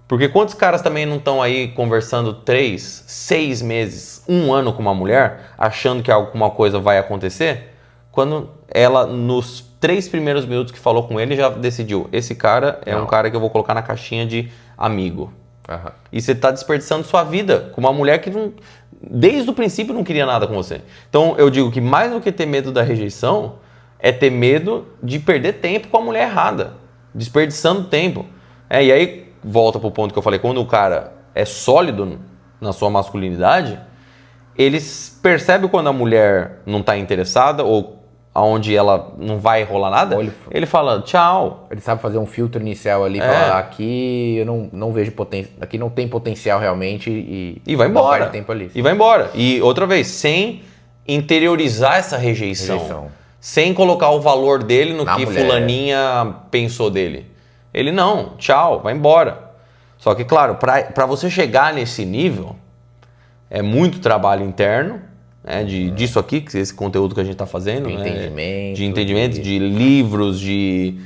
Porque quantos caras também não estão aí conversando 3, 6 meses, 1 ano com uma mulher, achando que alguma coisa vai acontecer, quando ela, nos 3 primeiros minutos que falou com ele, já decidiu, esse cara é um cara que eu vou colocar na caixinha de amigo. E você está desperdiçando sua vida com uma mulher que desde o princípio não queria nada com você. Então eu digo que mais do que ter medo da rejeição, é ter medo de perder tempo com a mulher errada, desperdiçando tempo. E aí volta pro ponto que eu falei, quando o cara é sólido na sua masculinidade, eles percebem quando a mulher não está interessada ou aonde ela não vai rolar nada, ele fala tchau. Ele sabe fazer um filtro inicial ali, falar aqui eu não vejo potência, aqui não tem potencial realmente e vai embora. Não perde tempo ali. E vai embora. E outra vez, sem interiorizar essa rejeição. Sem colocar o valor dele no que fulaninha pensou dele. Ele não, tchau, vai embora. Só que, claro, para você chegar nesse nível, é muito trabalho interno, né, disso aqui, esse conteúdo que a gente está fazendo. De entendimento, de livros, de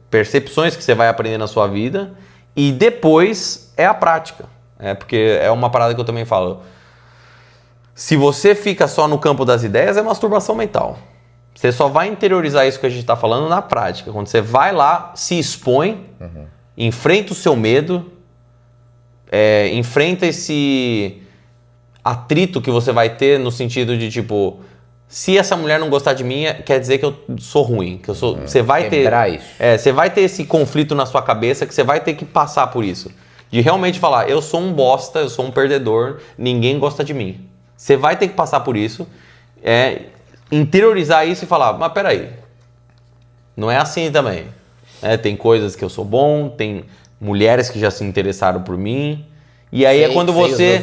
percepções que você vai aprender na sua vida. E depois é a prática. Porque é uma parada que eu também falo. Se você fica só no campo das ideias, é masturbação mental. Você só vai interiorizar isso que a gente está falando na prática. Quando você vai lá, se expõe, enfrenta o seu medo, enfrenta esse atrito que você vai ter no sentido de tipo, se essa mulher não gostar de mim, quer dizer que eu sou ruim, que eu sou. Você vai ter isso. Você vai ter esse conflito na sua cabeça que você vai ter que passar por isso. De realmente falar, eu sou um bosta, eu sou um perdedor, ninguém gosta de mim. Você vai ter que passar por isso, interiorizar isso e falar, mas peraí, não é assim também. Tem coisas que eu sou bom, tem mulheres que já se interessaram por mim. E aí é quando você.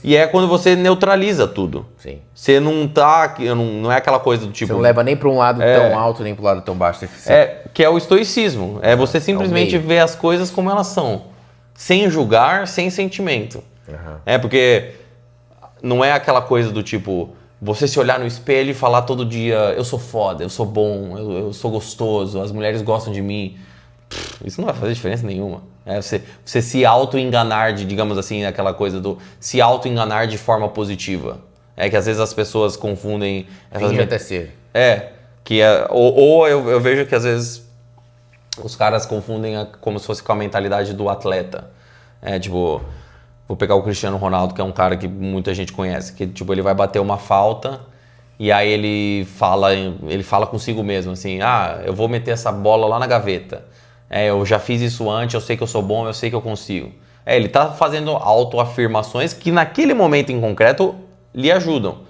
E é quando você neutraliza tudo. Sim. Você não tá. Não é aquela coisa do tipo. Você não leva nem para um lado tão alto, nem para o lado tão baixo. Que é o estoicismo. É você simplesmente ver as coisas como elas são. Sem julgar, sem sentimento. Porque não é aquela coisa do tipo. Você se olhar no espelho e falar todo dia, eu sou foda, eu sou bom, eu sou gostoso, as mulheres gostam de mim. Isso não vai fazer diferença nenhuma. Você se auto-enganar, digamos assim, aquela coisa do se auto-enganar de forma positiva. Que às vezes as pessoas confundem... Finge até ser. Ou eu vejo que às vezes os caras confundem como se fosse com a mentalidade do atleta. Tipo... Vou pegar o Cristiano Ronaldo, que é um cara que muita gente conhece, que tipo, ele vai bater uma falta e aí ele fala consigo mesmo, assim, eu vou meter essa bola lá na gaveta. Eu já fiz isso antes, eu sei que eu sou bom, eu sei que eu consigo. Ele tá fazendo autoafirmações que naquele momento em concreto lhe ajudam.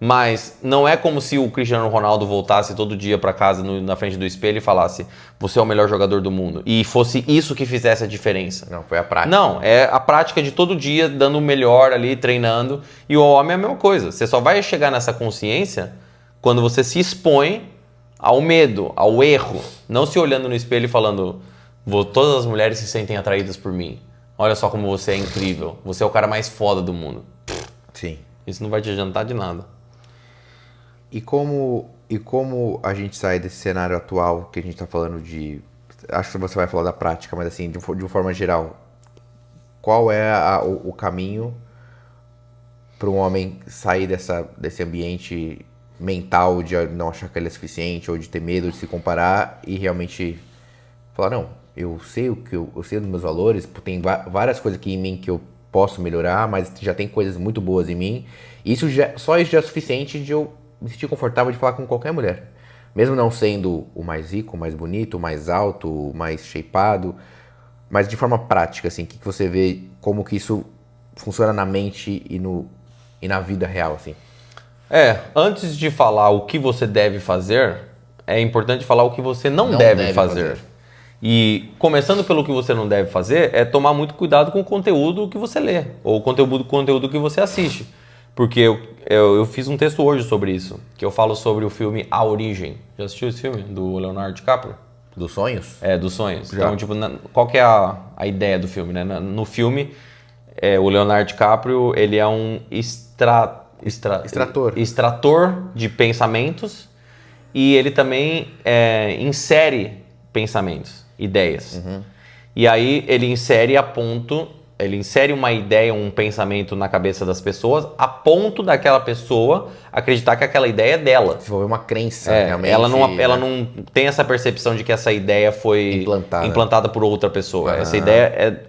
Mas não é como se o Cristiano Ronaldo voltasse todo dia para casa na frente do espelho e falasse você é o melhor jogador do mundo. E fosse isso que fizesse a diferença. Não, foi a prática. Não, é a prática de todo dia, dando o melhor ali, treinando. E o homem é a mesma coisa. Você só vai chegar nessa consciência quando você se expõe ao medo, ao erro. Não se olhando no espelho e falando todas as mulheres se sentem atraídas por mim. Olha só como você é incrível. Você é o cara mais foda do mundo. Sim. Isso não vai te adiantar de nada. E como a gente sai desse cenário atual que a gente está falando de... Acho que você vai falar da prática, mas assim, de uma forma geral, qual é o caminho para um homem sair desse ambiente mental de não achar que ele é suficiente ou de ter medo de se comparar e realmente falar, não, eu sei eu sei dos meus valores, tem várias coisas aqui em mim que eu posso melhorar, mas já tem coisas muito boas em mim. Só isso já é suficiente de eu me sentir confortável de falar com qualquer mulher. Mesmo não sendo o mais rico, o mais bonito, o mais alto, o mais shapeado, mas de forma prática, assim, que você vê como que isso funciona na mente e na vida real, assim. Antes de falar o que você deve fazer, é importante falar o que você não deve fazer. E começando pelo que você não deve fazer, é tomar muito cuidado com o conteúdo que você lê, ou o conteúdo que você assiste. Porque eu fiz um texto hoje sobre isso, que eu falo sobre o filme A Origem. Já assistiu esse filme, do Leonardo DiCaprio? Dos sonhos? É, dos sonhos. Já. Então, tipo, qual que é a ideia do filme, né? No filme, o Leonardo DiCaprio, ele é um extrator de pensamentos e ele também insere pensamentos, ideias. E aí ele insere uma ideia, um pensamento na cabeça das pessoas, a ponto daquela pessoa acreditar que aquela ideia é dela. Desenvolver uma crença, realmente. Ela não tem essa percepção de que essa ideia foi implantada por outra pessoa. Essa ideia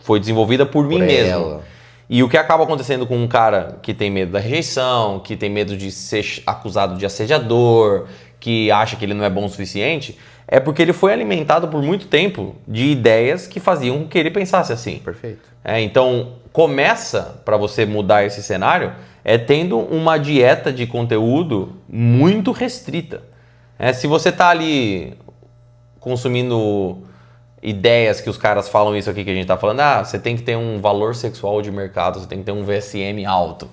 foi desenvolvida por mim mesmo. Ela. E o que acaba acontecendo com um cara que tem medo da rejeição, que tem medo de ser acusado de assediador, que acha que ele não é bom o suficiente, é porque ele foi alimentado por muito tempo de ideias que faziam com que ele pensasse assim. Perfeito. Então, começa para você mudar esse cenário tendo uma dieta de conteúdo muito restrita. Se você está ali consumindo ideias que os caras falam isso aqui que a gente está falando, você tem que ter um valor sexual de mercado, você tem que ter um VSM alto.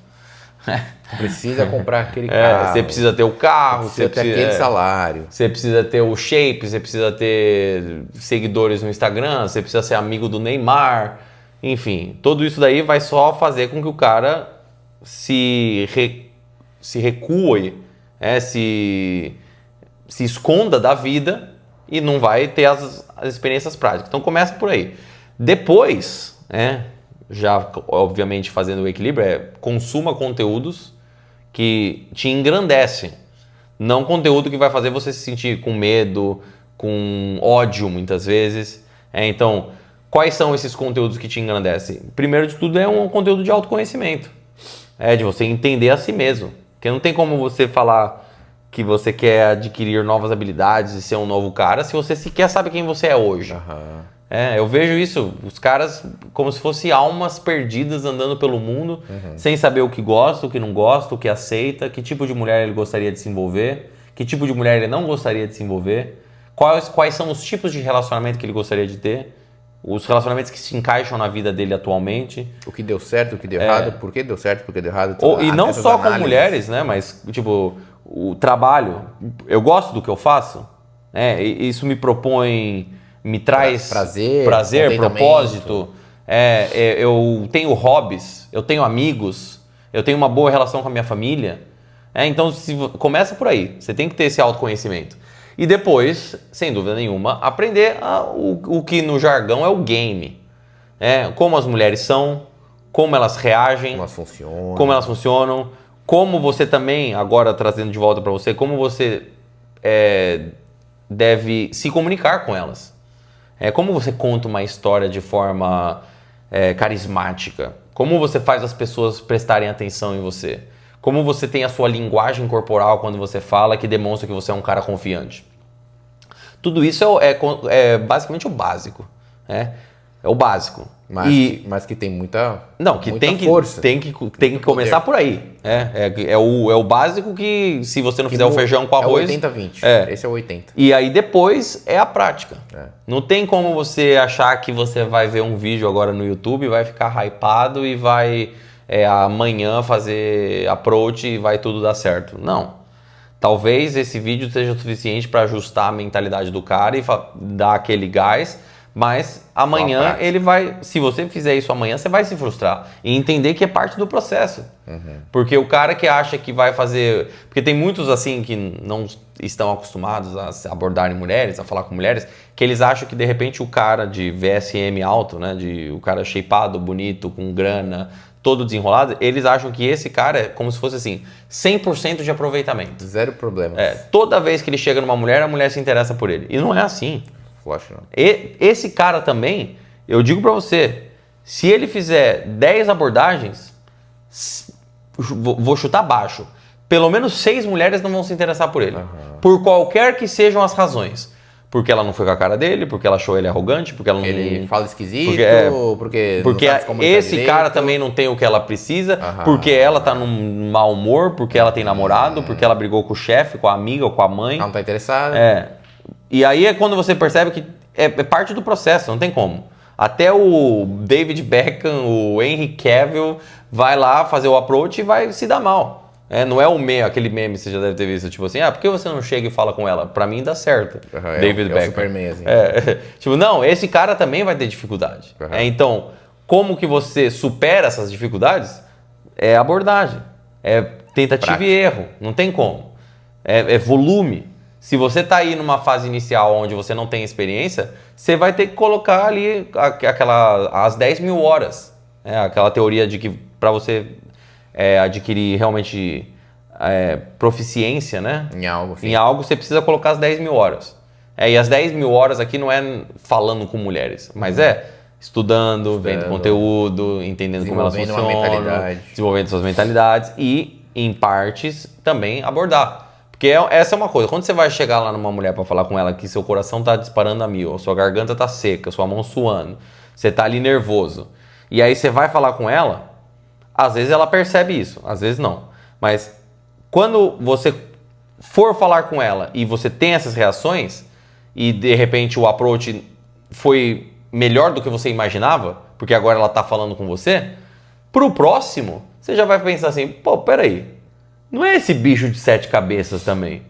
Precisa comprar aquele carro. Você precisa ter o carro, você precisa ter aquele salário. Você precisa ter o shape, você precisa ter seguidores no Instagram, você precisa ser amigo do Neymar. Enfim, tudo isso daí vai só fazer com que o cara se recue, se esconda da vida e não vai ter as experiências práticas. Então começa por aí. Depois, já obviamente fazendo o equilíbrio, consuma conteúdos que te engrandecem. Não conteúdo que vai fazer você se sentir com medo, com ódio muitas vezes. Então, quais são esses conteúdos que te engrandecem? Primeiro de tudo é um conteúdo de autoconhecimento. De você entender a si mesmo. Porque não tem como você falar que você quer adquirir novas habilidades e ser um novo cara se você sequer sabe quem você é hoje. Eu vejo isso, os caras como se fossem almas perdidas andando pelo mundo, sem saber o que gosta, o que não gosta, o que aceita, que tipo de mulher ele gostaria de se envolver, que tipo de mulher ele não gostaria de se envolver, quais são os tipos de relacionamento que ele gostaria de ter, os relacionamentos que se encaixam na vida dele atualmente. O que deu certo, o que deu errado, por que deu certo, por que deu errado. E não só com mulheres, né? Mas tipo, o trabalho, eu gosto do que eu faço, isso me traz prazer, propósito. Eu tenho hobbies, eu tenho amigos, eu tenho uma boa relação com a minha família. Então, começa por aí. Você tem que ter esse autoconhecimento. E depois, sem dúvida nenhuma, aprender o que no jargão é o game. Como as mulheres são, como elas reagem, como elas funcionam, como você também, agora trazendo de volta para você, como você deve se comunicar com elas. Como você conta uma história de forma carismática? Como você faz as pessoas prestarem atenção em você? Como você tem a sua linguagem corporal quando você fala que demonstra que você é um cara confiante? Tudo isso é basicamente o básico. É o básico. Mas que tem muita força. Tem que começar por aí. É o básico que, se você não fizer o feijão com arroz... É 80-20. Esse é o 80. E aí depois é a prática. Não tem como você achar que você vai ver um vídeo agora no YouTube, vai ficar hypado e vai amanhã fazer approach e vai tudo dar certo. Não. Talvez esse vídeo seja suficiente para ajustar a mentalidade do cara e dar aquele gás, mas amanhã ele vai... Se você fizer isso amanhã, você vai se frustrar. E entender que é parte do processo. Porque o cara que acha que vai fazer... Porque tem muitos assim que não estão acostumados a abordarem mulheres, a falar com mulheres, que eles acham que de repente o cara de VSM alto, né, o cara shapeado, bonito, com grana, todo desenrolado, eles acham que esse cara é como se fosse assim, 100% de aproveitamento. Zero problemas. Toda vez que ele chega numa mulher, a mulher se interessa por ele. E não é assim. Não. Esse cara também, eu digo pra você, se ele fizer 10 abordagens, vou chutar baixo, pelo menos 6 mulheres não vão se interessar por ele. Por qualquer que sejam as razões. Porque ela não foi com a cara dele, porque ela achou ele arrogante, porque ela não... Ele fala esquisito, porque não sabe se comunicar esse direito. Cara também não tem o que ela precisa, porque ela tá num mau humor, porque ela tem namorado, porque ela brigou com o chefe, com a amiga ou com a mãe. Ela não tá interessada. E aí é quando você percebe que é parte do processo, não tem como. Até o David Beckham, o Henry Cavill vai lá fazer o approach e vai se dar mal. Não é aquele meme, você já deve ter visto, tipo assim, por que você não chega e fala com ela? Pra mim dá certo. David Beckham. É o Superman, assim. Tipo, não, esse cara também vai ter dificuldade. Então, como que você supera essas dificuldades? É abordagem, é tentativa e erro, não tem como. É volume. Se você está aí numa fase inicial onde você não tem experiência, você vai ter que colocar ali as 10 mil horas. Aquela teoria de que para você adquirir realmente proficiência, né? Em algo, sim. Em algo, você precisa colocar as 10 mil horas. E as 10 mil horas aqui não é falando com mulheres, mas estudando, vendo conteúdo, entendendo como elas funcionam, desenvolvendo suas mentalidades e, em partes, também abordar. Porque essa é uma coisa, quando você vai chegar lá numa mulher para falar com ela que seu coração tá disparando a mil, a sua garganta tá seca, sua mão suando, você tá ali nervoso, e aí você vai falar com ela, às vezes ela percebe isso, às vezes não. Mas quando você for falar com ela e você tem essas reações, e de repente o approach foi melhor do que você imaginava, porque agora ela tá falando com você, pro próximo, você já vai pensar assim, pô, peraí, não é esse bicho de 7 cabeças também.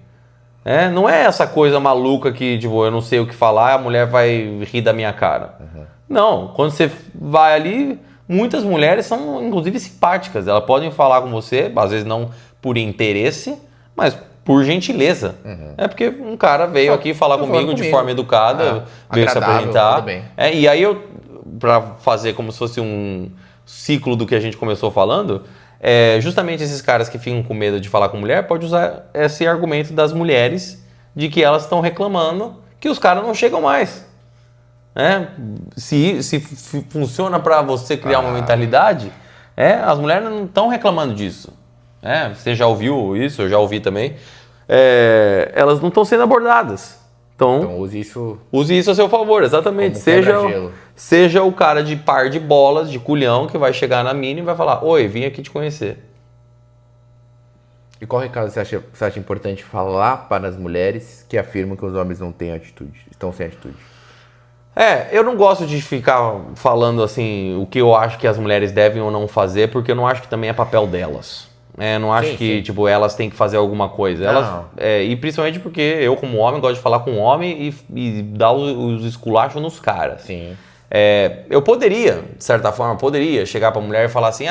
Não é essa coisa maluca que, tipo, eu não sei o que falar, a mulher vai rir da minha cara. Não, quando você vai ali, muitas mulheres são, inclusive, simpáticas. Elas podem falar com você, às vezes não por interesse, mas por gentileza. Porque um cara veio aqui falar comigo de forma educada, veio se apresentar. E aí pra fazer como se fosse um ciclo do que a gente começou falando, justamente esses caras que ficam com medo de falar com mulher, pode usar esse argumento das mulheres de que elas estão reclamando que os caras não chegam mais. Se funciona para você criar uma mentalidade, as mulheres não estão reclamando disso. Você já ouviu isso, eu já ouvi também. Elas não estão sendo abordadas. Então use isso a seu favor, exatamente. Seja o cara de par de bolas, de culhão, que vai chegar na mina e vai falar: oi, vim aqui te conhecer. E qual recado você acha importante falar para as mulheres que afirmam que os homens não têm atitude, estão sem atitude? Eu não gosto de ficar falando assim o que eu acho que as mulheres devem ou não fazer, porque eu não acho que também é papel delas. Não acho que tipo, elas têm que fazer alguma coisa. E principalmente porque eu, como homem, gosto de falar com o homem e dar os esculachos nos caras. Sim. Eu poderia, de certa forma, chegar pra mulher e falar assim,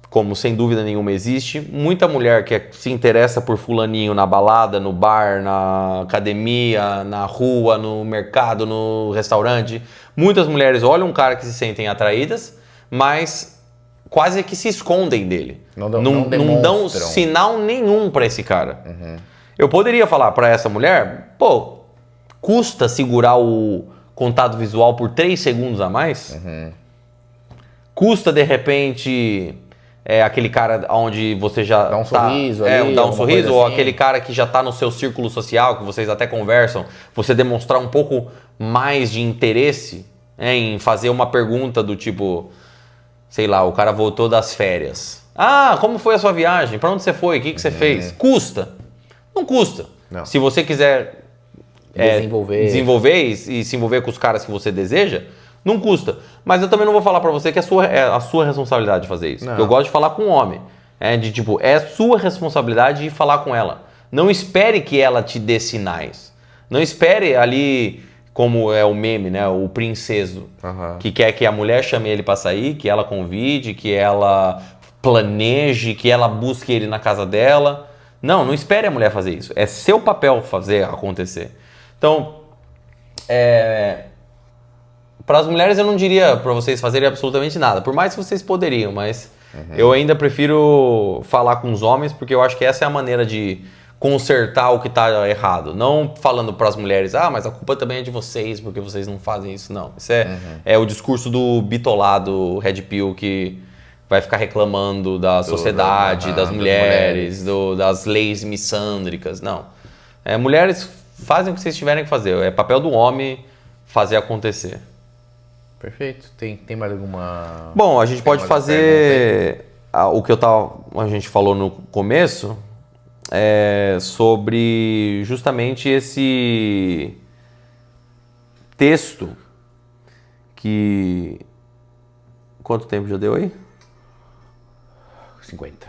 como sem dúvida nenhuma existe, muita mulher que se interessa por fulaninho na balada, no bar, na academia, na rua, no mercado, no restaurante. Muitas mulheres olham um cara que se sentem atraídas, mas quase que se escondem dele. Não dão sinal nenhum pra esse cara. Eu poderia falar pra essa mulher, pô, custa segurar o contato visual por 3 segundos a mais? Custa, de repente, aquele cara onde você já dá um sorriso ali, dá um sorriso, ou assim. aquele cara que já tá no seu círculo social, que vocês até conversam, você demonstrar um pouco mais de interesse em fazer uma pergunta do tipo, sei lá, o cara voltou das férias. Como foi a sua viagem? Pra onde você foi? O que você fez? Custa? Não custa. Não. Se você quiser desenvolver e se envolver com os caras que você deseja, não custa. Mas eu também não vou falar pra você que é a sua responsabilidade fazer isso. Eu gosto de falar com o homem. É sua responsabilidade de falar com ela. Não espere que ela te dê sinais. Não espere ali, como é o meme, né? O princeso. Que quer que a mulher chame ele pra sair, que ela convide, que ela planeje, que ela busque ele na casa dela. Não espere a mulher fazer isso. É seu papel fazer acontecer. Então, para as mulheres eu não diria para vocês fazerem absolutamente nada. Por mais que vocês poderiam, mas eu ainda prefiro falar com os homens, porque eu acho que essa é a maneira de consertar o que está errado. Não falando para as mulheres, mas a culpa também é de vocês, porque vocês não fazem isso. Não, isso é o discurso do bitolado Red Pill que vai ficar reclamando da sociedade, das mulheres, das leis missândricas. Não. Mulheres fazem o que vocês tiverem que fazer. É papel do homem fazer acontecer. Perfeito. Tem mais alguma... Bom, a gente pode fazer o que a gente falou no começo, sobre justamente texto que... Quanto tempo já deu aí? 50.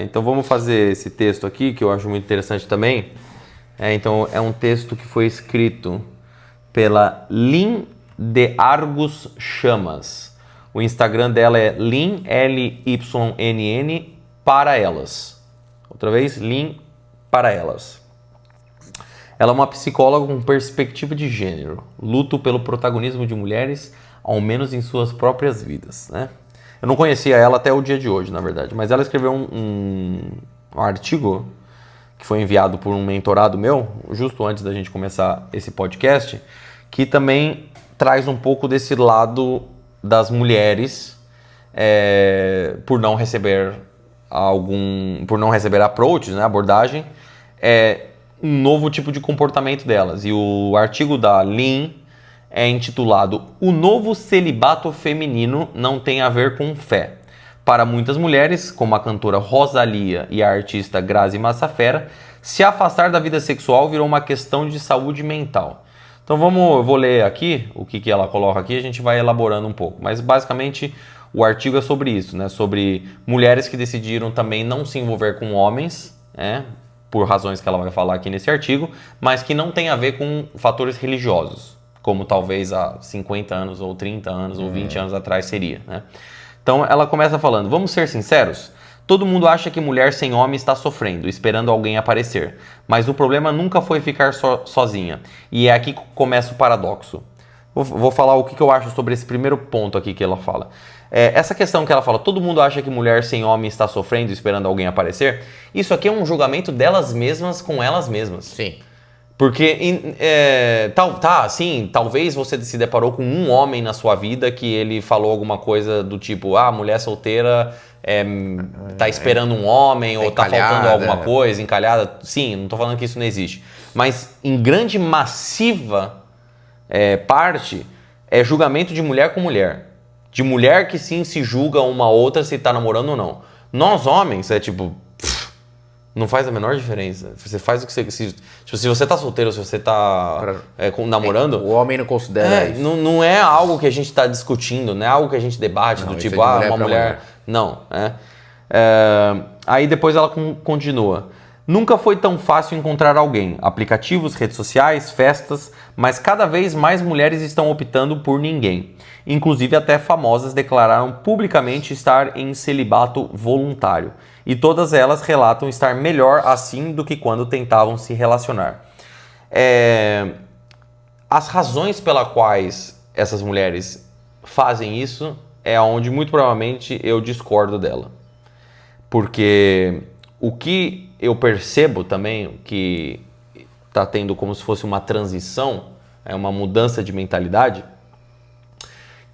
Então vamos fazer esse texto aqui, que eu acho muito interessante também. Então é um texto que foi escrito pela Lynn de Argus Chamas. O Instagram dela é Lynn, Lynn, para elas. Outra vez, Lynn, para elas. Ela é uma psicóloga com perspectiva de gênero. Luto pelo protagonismo de mulheres, ao menos em suas próprias vidas, né? Eu não conhecia ela até o dia de hoje, na verdade. Mas ela escreveu um artigo que foi enviado por um mentorado meu, justo antes da gente começar esse podcast, que também traz um pouco desse lado das mulheres por não receber approaches, né, abordagem, um novo tipo de comportamento delas. E o artigo da Lynn é intitulado "O novo celibato feminino não tem a ver com fé. Para muitas mulheres, como a cantora Rosalía e a artista Grazi Massafera, se afastar da vida sexual virou uma questão de saúde mental." Então eu vou ler aqui o que ela coloca aqui, a gente vai elaborando um pouco. Mas basicamente o artigo é sobre isso, né? Sobre mulheres que decidiram também não se envolver com homens, né? Por razões que ela vai falar aqui nesse artigo, mas que não tem a ver com fatores religiosos, como talvez há 50 anos, ou 30 anos, ou 20 anos atrás seria, né? Então ela começa falando: vamos ser sinceros? Todo mundo acha que mulher sem homem está sofrendo, esperando alguém aparecer. Mas o problema nunca foi ficar sozinha. E é aqui que começa o paradoxo. Vou falar o que eu acho sobre esse primeiro ponto aqui que ela fala. Essa questão que ela fala, todo mundo acha que mulher sem homem está sofrendo, esperando alguém aparecer. Isso aqui é um julgamento delas mesmas com elas mesmas. Sim. Porque, talvez você se deparou com um homem na sua vida que ele falou alguma coisa do tipo, mulher solteira tá esperando um homem, ou tá faltando alguma coisa, encalhada. Sim, não tô falando que isso não existe. Mas em grande, massiva parte, é julgamento de mulher com mulher. De mulher que sim se julga uma outra se tá namorando ou não. Nós homens, não faz a menor diferença. Você faz o que você... Se você tá solteiro, se você tá namorando... O homem não considera isso. Não é algo que a gente tá discutindo, não é algo que a gente debate, do tipo, uma mulher... Não, aí depois ela continua. Nunca foi tão fácil encontrar alguém. Aplicativos, redes sociais, festas, mas cada vez mais mulheres estão optando por ninguém. Inclusive até famosas declararam publicamente estar em celibato voluntário. E todas elas relatam estar melhor assim do que quando tentavam se relacionar. As razões pelas quais essas mulheres fazem isso é onde muito provavelmente eu discordo dela. Porque o que eu percebo também que está tendo como se fosse uma transição, uma mudança de mentalidade,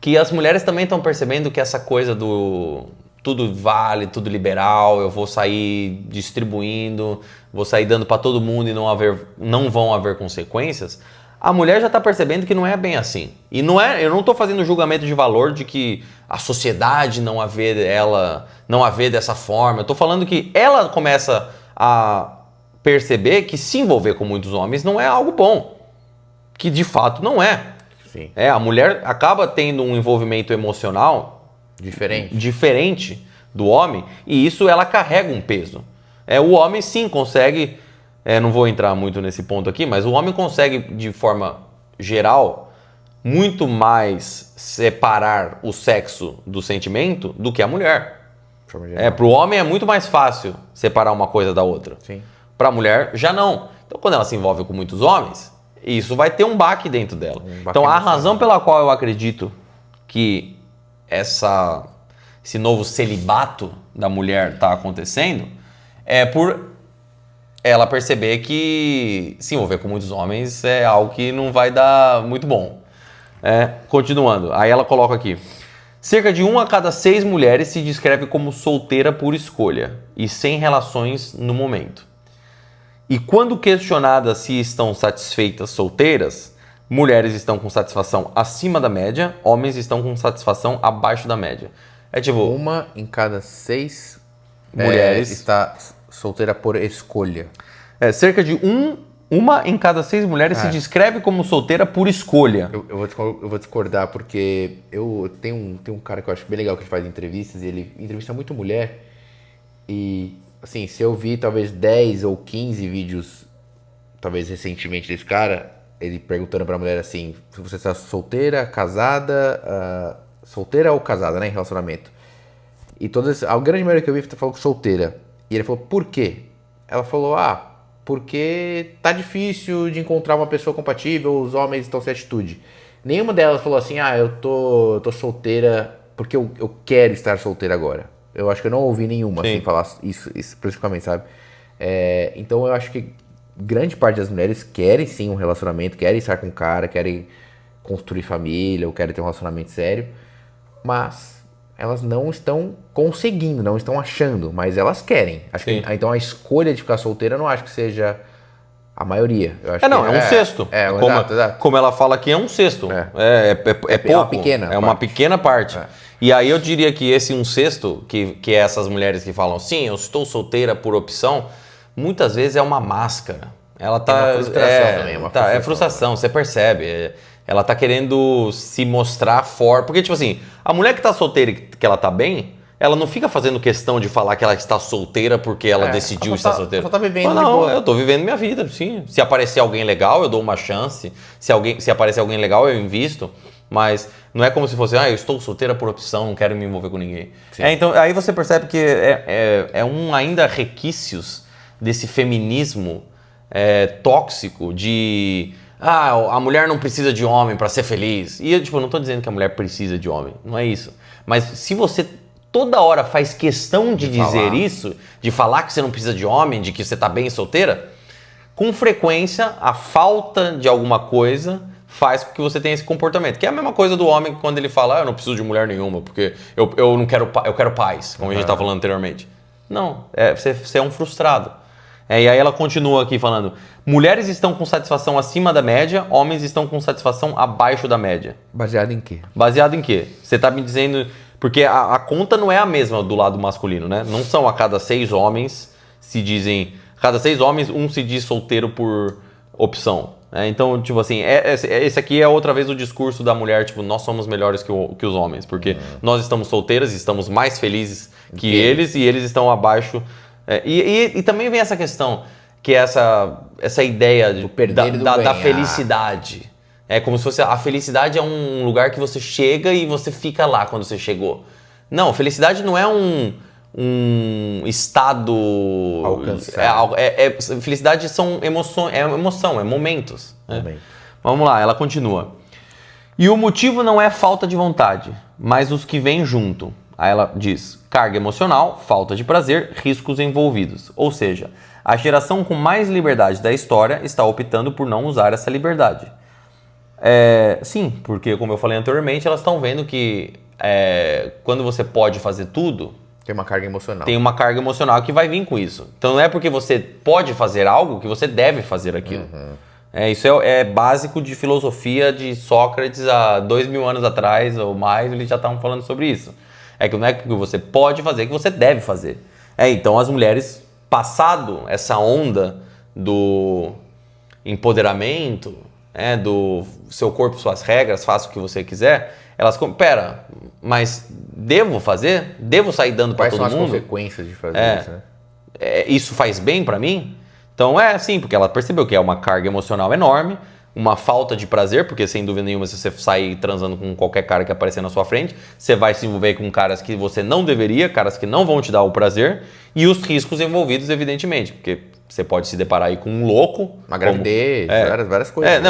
que as mulheres também estão percebendo que essa coisa do tudo vale, tudo liberal, eu vou sair distribuindo, vou sair dando para todo mundo e não vão haver consequências, a mulher já está percebendo que não é bem assim. E eu não estou fazendo julgamento de valor de que a sociedade não a vê dessa forma. Eu estou falando que ela começa a perceber que se envolver com muitos homens não é algo bom. Que de fato não é. Sim. A mulher acaba tendo um envolvimento emocional diferente do homem, e isso ela carrega um peso. O homem sim consegue, não vou entrar muito nesse ponto aqui, mas o homem consegue de forma geral muito mais separar o sexo do sentimento do que a mulher. Para o homem é muito mais fácil separar uma coisa da outra. Para a mulher já não. Então quando ela se envolve com muitos homens, isso vai ter um baque dentro dela. Então a razão pela qual eu acredito que esse novo celibato da mulher está acontecendo é por ela perceber que se envolver com muitos homens é algo que não vai dar muito bom. Continuando, aí ela coloca aqui: cerca de 1 a cada 6 mulheres se descreve como solteira por escolha e sem relações no momento. E quando questionadas se estão satisfeitas solteiras, mulheres estão com satisfação acima da média, homens estão com satisfação abaixo da média. 1 em cada 6 mulheres está solteira por escolha. Cerca de 1 Uma em cada 6 mulheres se descreve como solteira por escolha. Eu vou discordar porque eu tenho um cara que eu acho bem legal que ele faz entrevistas e ele entrevista muito mulher e, assim, se eu vi talvez 10 ou 15 vídeos, talvez recentemente desse cara, ele perguntando pra mulher assim, se você está solteira, casada, solteira ou casada, né, em relacionamento. E a grande maioria que eu vi falou que solteira. E ele falou, por quê? Ela falou, porque tá difícil de encontrar uma pessoa compatível, os homens estão sem atitude. Nenhuma delas falou assim, eu tô solteira porque eu quero estar solteira agora. Eu acho que eu não ouvi nenhuma assim, falar isso especificamente, sabe? Então eu acho que grande parte das mulheres querem sim um relacionamento, querem estar com um cara, querem construir família ou querem ter um relacionamento sério, mas elas não estão conseguindo, não estão achando, mas elas querem. Acho que, então a escolha de ficar solteira eu não acho que seja a maioria. Eu acho é um sexto. Exato. Como ela fala aqui, é um sexto. É pouco. Uma pequena é uma pequena parte. E aí eu diria que esse um sexto, que é essas mulheres que falam, sim, eu estou solteira por opção, muitas vezes é uma máscara. Ela tá, é uma frustração também. É frustração, você percebe. Ela tá querendo se mostrar forte. Porque, tipo assim, a mulher que tá solteira e que ela tá bem, ela não fica fazendo questão de falar que ela está solteira porque ela decidiu estar solteira. Ela só tá vivendo não, eu tô vivendo minha vida, sim. Se aparecer alguém legal, eu dou uma chance. Se aparecer alguém legal, eu invisto. Mas não é como se fosse, eu estou solteira por opção, não quero me envolver com ninguém. Então, aí você percebe que ainda requisitos desse feminismo tóxico de... a mulher não precisa de homem para ser feliz. E eu não tô dizendo que a mulher precisa de homem, não é isso. Mas se você toda hora faz questão de dizer isso, de falar que você não precisa de homem, de que você tá bem solteira, com frequência a falta de alguma coisa faz com que você tenha esse comportamento. Que é a mesma coisa do homem quando ele fala, eu não preciso de mulher nenhuma, porque eu não quero, eu quero paz, como a gente estava falando anteriormente. Não, você é um frustrado. E aí ela continua aqui falando, mulheres estão com satisfação acima da média, homens estão com satisfação abaixo da média. Baseado em quê? Baseado em quê? Você tá me dizendo... Porque a conta não é a mesma do lado masculino, né? Não são a cada 6 homens se dizem... A cada 6 homens, um se diz solteiro por opção. Então, tipo assim, esse aqui é outra vez o discurso da mulher, nós somos melhores que os homens, porque nós estamos solteiras e estamos mais felizes que eles e eles estão abaixo. E também vem essa questão, que é essa ideia da felicidade. É como se fosse a felicidade é um lugar que você chega e você fica lá quando você chegou. Não, felicidade não é um estado alcançado. Felicidade são emoção, é momentos. Né? Vamos lá, ela continua. E o motivo não é falta de vontade, mas os que vêm junto. Aí ela diz, carga emocional, falta de prazer, riscos envolvidos. Ou seja, a geração com mais liberdade da história está optando por não usar essa liberdade. Sim, porque como eu falei anteriormente, elas estão vendo que quando você pode fazer tudo... Tem uma carga emocional. Tem uma carga emocional que vai vir com isso. Então não é porque você pode fazer algo que você deve fazer aquilo. Isso é básico de filosofia de Sócrates há 2000 anos atrás ou mais, eles já estavam falando sobre isso. Que não é que você pode fazer, é que você deve fazer. Então as mulheres, passado essa onda do empoderamento, do seu corpo, suas regras, faça o que você quiser, elas pera, mas devo fazer? Devo sair dando para todo mundo? Quais são as consequências de fazer isso, né? Isso faz bem para mim? Então sim, porque ela percebeu que é uma carga emocional enorme, uma falta de prazer, porque sem dúvida nenhuma, se você sair transando com qualquer cara que aparecer na sua frente, você vai se envolver com caras que você não deveria, caras que não vão te dar o prazer, e os riscos envolvidos, evidentemente, porque você pode se deparar aí com um louco. Uma gravidez, várias coisas.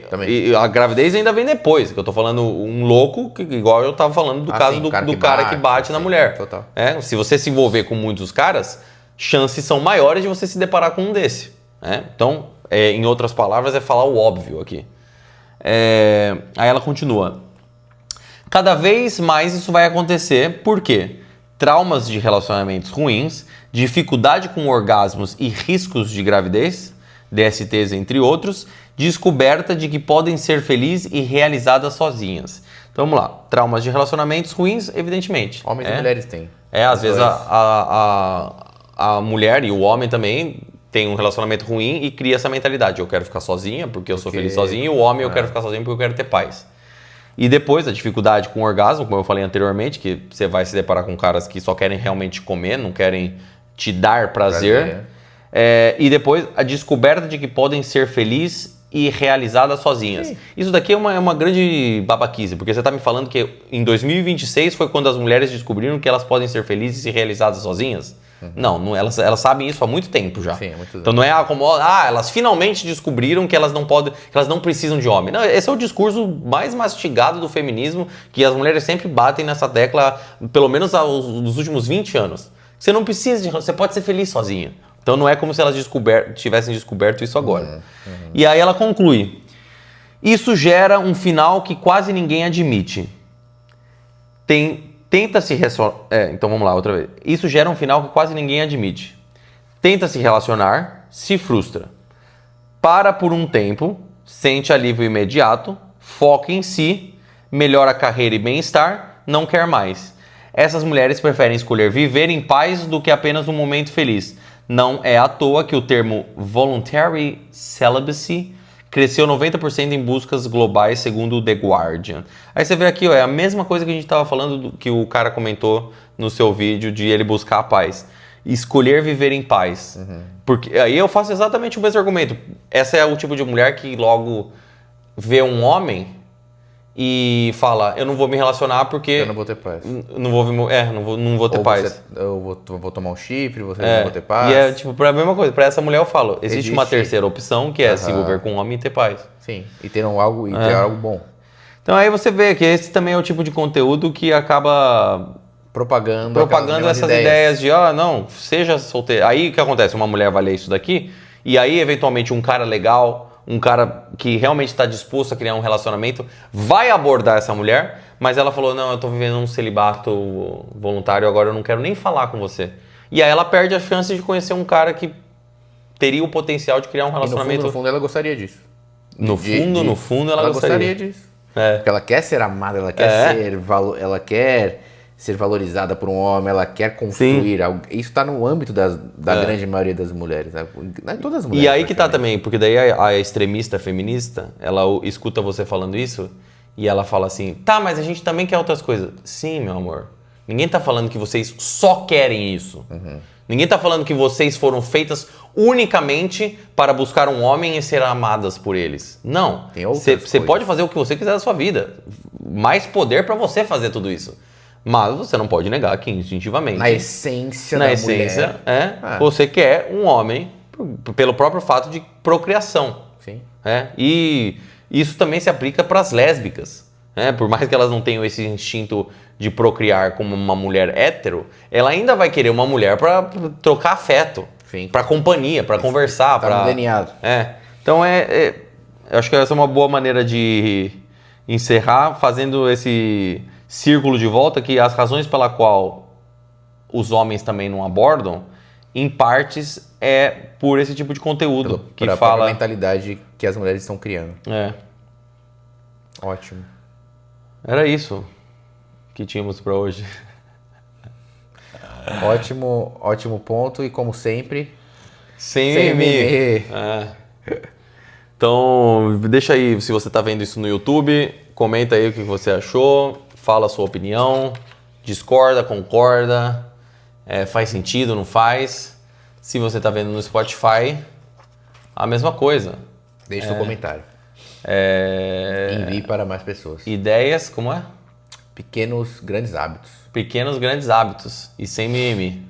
Também. E a gravidez ainda vem depois, que eu tô falando um louco, igual eu tava falando do caso do cara que bate na mulher. Total. Se você se envolver com muitos caras, chances são maiores de você se deparar com um desse. Então, em outras palavras, é falar o óbvio aqui. Aí ela continua. Cada vez mais isso vai acontecer, por quê? Traumas de relacionamentos ruins, dificuldade com orgasmos e riscos de gravidez, DSTs entre outros, descoberta de que podem ser felizes e realizadas sozinhas. Então vamos lá, traumas de relacionamentos ruins, evidentemente. Homens e mulheres têm. Às vezes a mulher e o homem também tem um relacionamento ruim e cria essa mentalidade. Eu quero ficar sozinha porque eu sou feliz sozinho, e o homem eu quero ficar sozinho porque eu quero ter paz. E depois a dificuldade com o orgasmo, como eu falei anteriormente, que você vai se deparar com caras que só querem realmente comer, não querem te dar prazer. E depois a descoberta de que podem ser felizes e realizadas sozinhas. Sim. Isso daqui é uma grande babaquice, porque você está me falando que em 2026 foi quando as mulheres descobriram que elas podem ser felizes e realizadas sozinhas? Não, elas sabem isso há muito tempo já. Sim, muito então não é como, elas finalmente descobriram que elas não podem, que elas não precisam de homem. Não, esse é o discurso mais mastigado do feminismo, que as mulheres sempre batem nessa tecla, pelo menos nos últimos 20 anos. Você não precisa você pode ser feliz sozinha. Então não é como se elas tivessem descoberto isso agora. E aí ela conclui: isso gera um final que quase ninguém admite. Tenta se então vamos lá, outra vez. Isso gera um final que quase ninguém admite. Tenta se relacionar, se frustra. Para por um tempo, sente alívio imediato, foca em si, melhora a carreira e bem-estar, não quer mais. Essas mulheres preferem escolher viver em paz do que apenas um momento feliz. Não é à toa que o termo voluntary celibacy cresceu 90% em buscas globais, segundo o The Guardian. Aí você vê aqui, é a mesma coisa que a gente estava falando, que o cara comentou no seu vídeo, de ele buscar a paz. Escolher viver em paz. Porque aí eu faço exatamente o mesmo argumento. Essa é o tipo de mulher que logo vê um homem e fala: eu não vou me relacionar porque eu não vou ter paz. Não vou ter paz. Eu vou tomar um chifre, você não vou ter paz. E é tipo, a mesma coisa. Pra essa mulher eu falo: existe uma terceira opção, que é se envolver com um homem e ter paz. Sim, e ter algo bom. Então aí você vê que esse também é o tipo de conteúdo que acaba propagando essas ideias de, não, seja solteiro. Aí o que acontece? Uma mulher vai ler isso daqui, e aí eventualmente um cara legal, um cara que realmente está disposto a criar um relacionamento, vai abordar essa mulher, mas ela falou: não, eu tô vivendo um celibato voluntário, agora eu não quero nem falar com você. E aí ela perde a chance de conhecer um cara que teria o potencial de criar um relacionamento. E no fundo ela gostaria disso. No fundo ela gostaria disso. Porque ela quer ser amada, ela quer ela quer ser valorizada por um homem, ela quer construir algo. Isso está no âmbito da grande maioria das mulheres, né? Não é todas as mulheres. E aí que tá também, porque daí a extremista feminista, ela escuta você falando isso e ela fala assim: tá, mas a gente também quer outras coisas. Sim, meu amor. Ninguém tá falando que vocês só querem isso. Ninguém tá falando que vocês foram feitas unicamente para buscar um homem e ser amadas por eles. Não. Você pode fazer o que você quiser da sua vida. Mais poder para você fazer tudo isso. Mas você não pode negar que instintivamente, na essência da mulher, você quer um homem pelo próprio fato de procriação. Sim. E isso também se aplica para as lésbicas. Por mais que elas não tenham esse instinto de procriar como uma mulher hétero, ela ainda vai querer uma mulher para trocar afeto, para companhia, para conversar. Tá no DNA. Então eu acho que essa é uma boa maneira de encerrar, fazendo esse círculo de volta, que as razões pela qual os homens também não abordam, em partes, é por esse tipo de conteúdo que fala a mentalidade que as mulheres estão criando. Ótimo. Era isso que tínhamos para hoje. Ótimo ponto, e como sempre, sem mimimi. Então, deixa aí, se você tá vendo isso no YouTube, comenta aí o que você achou, fala a sua opinião, discorda, concorda, faz sentido, não faz. Se você tá vendo no Spotify, a mesma coisa. Deixe seu comentário. Envie para mais pessoas. Ideias, como é? Pequenos, grandes hábitos. Pequenos, grandes hábitos. E sem mimimi.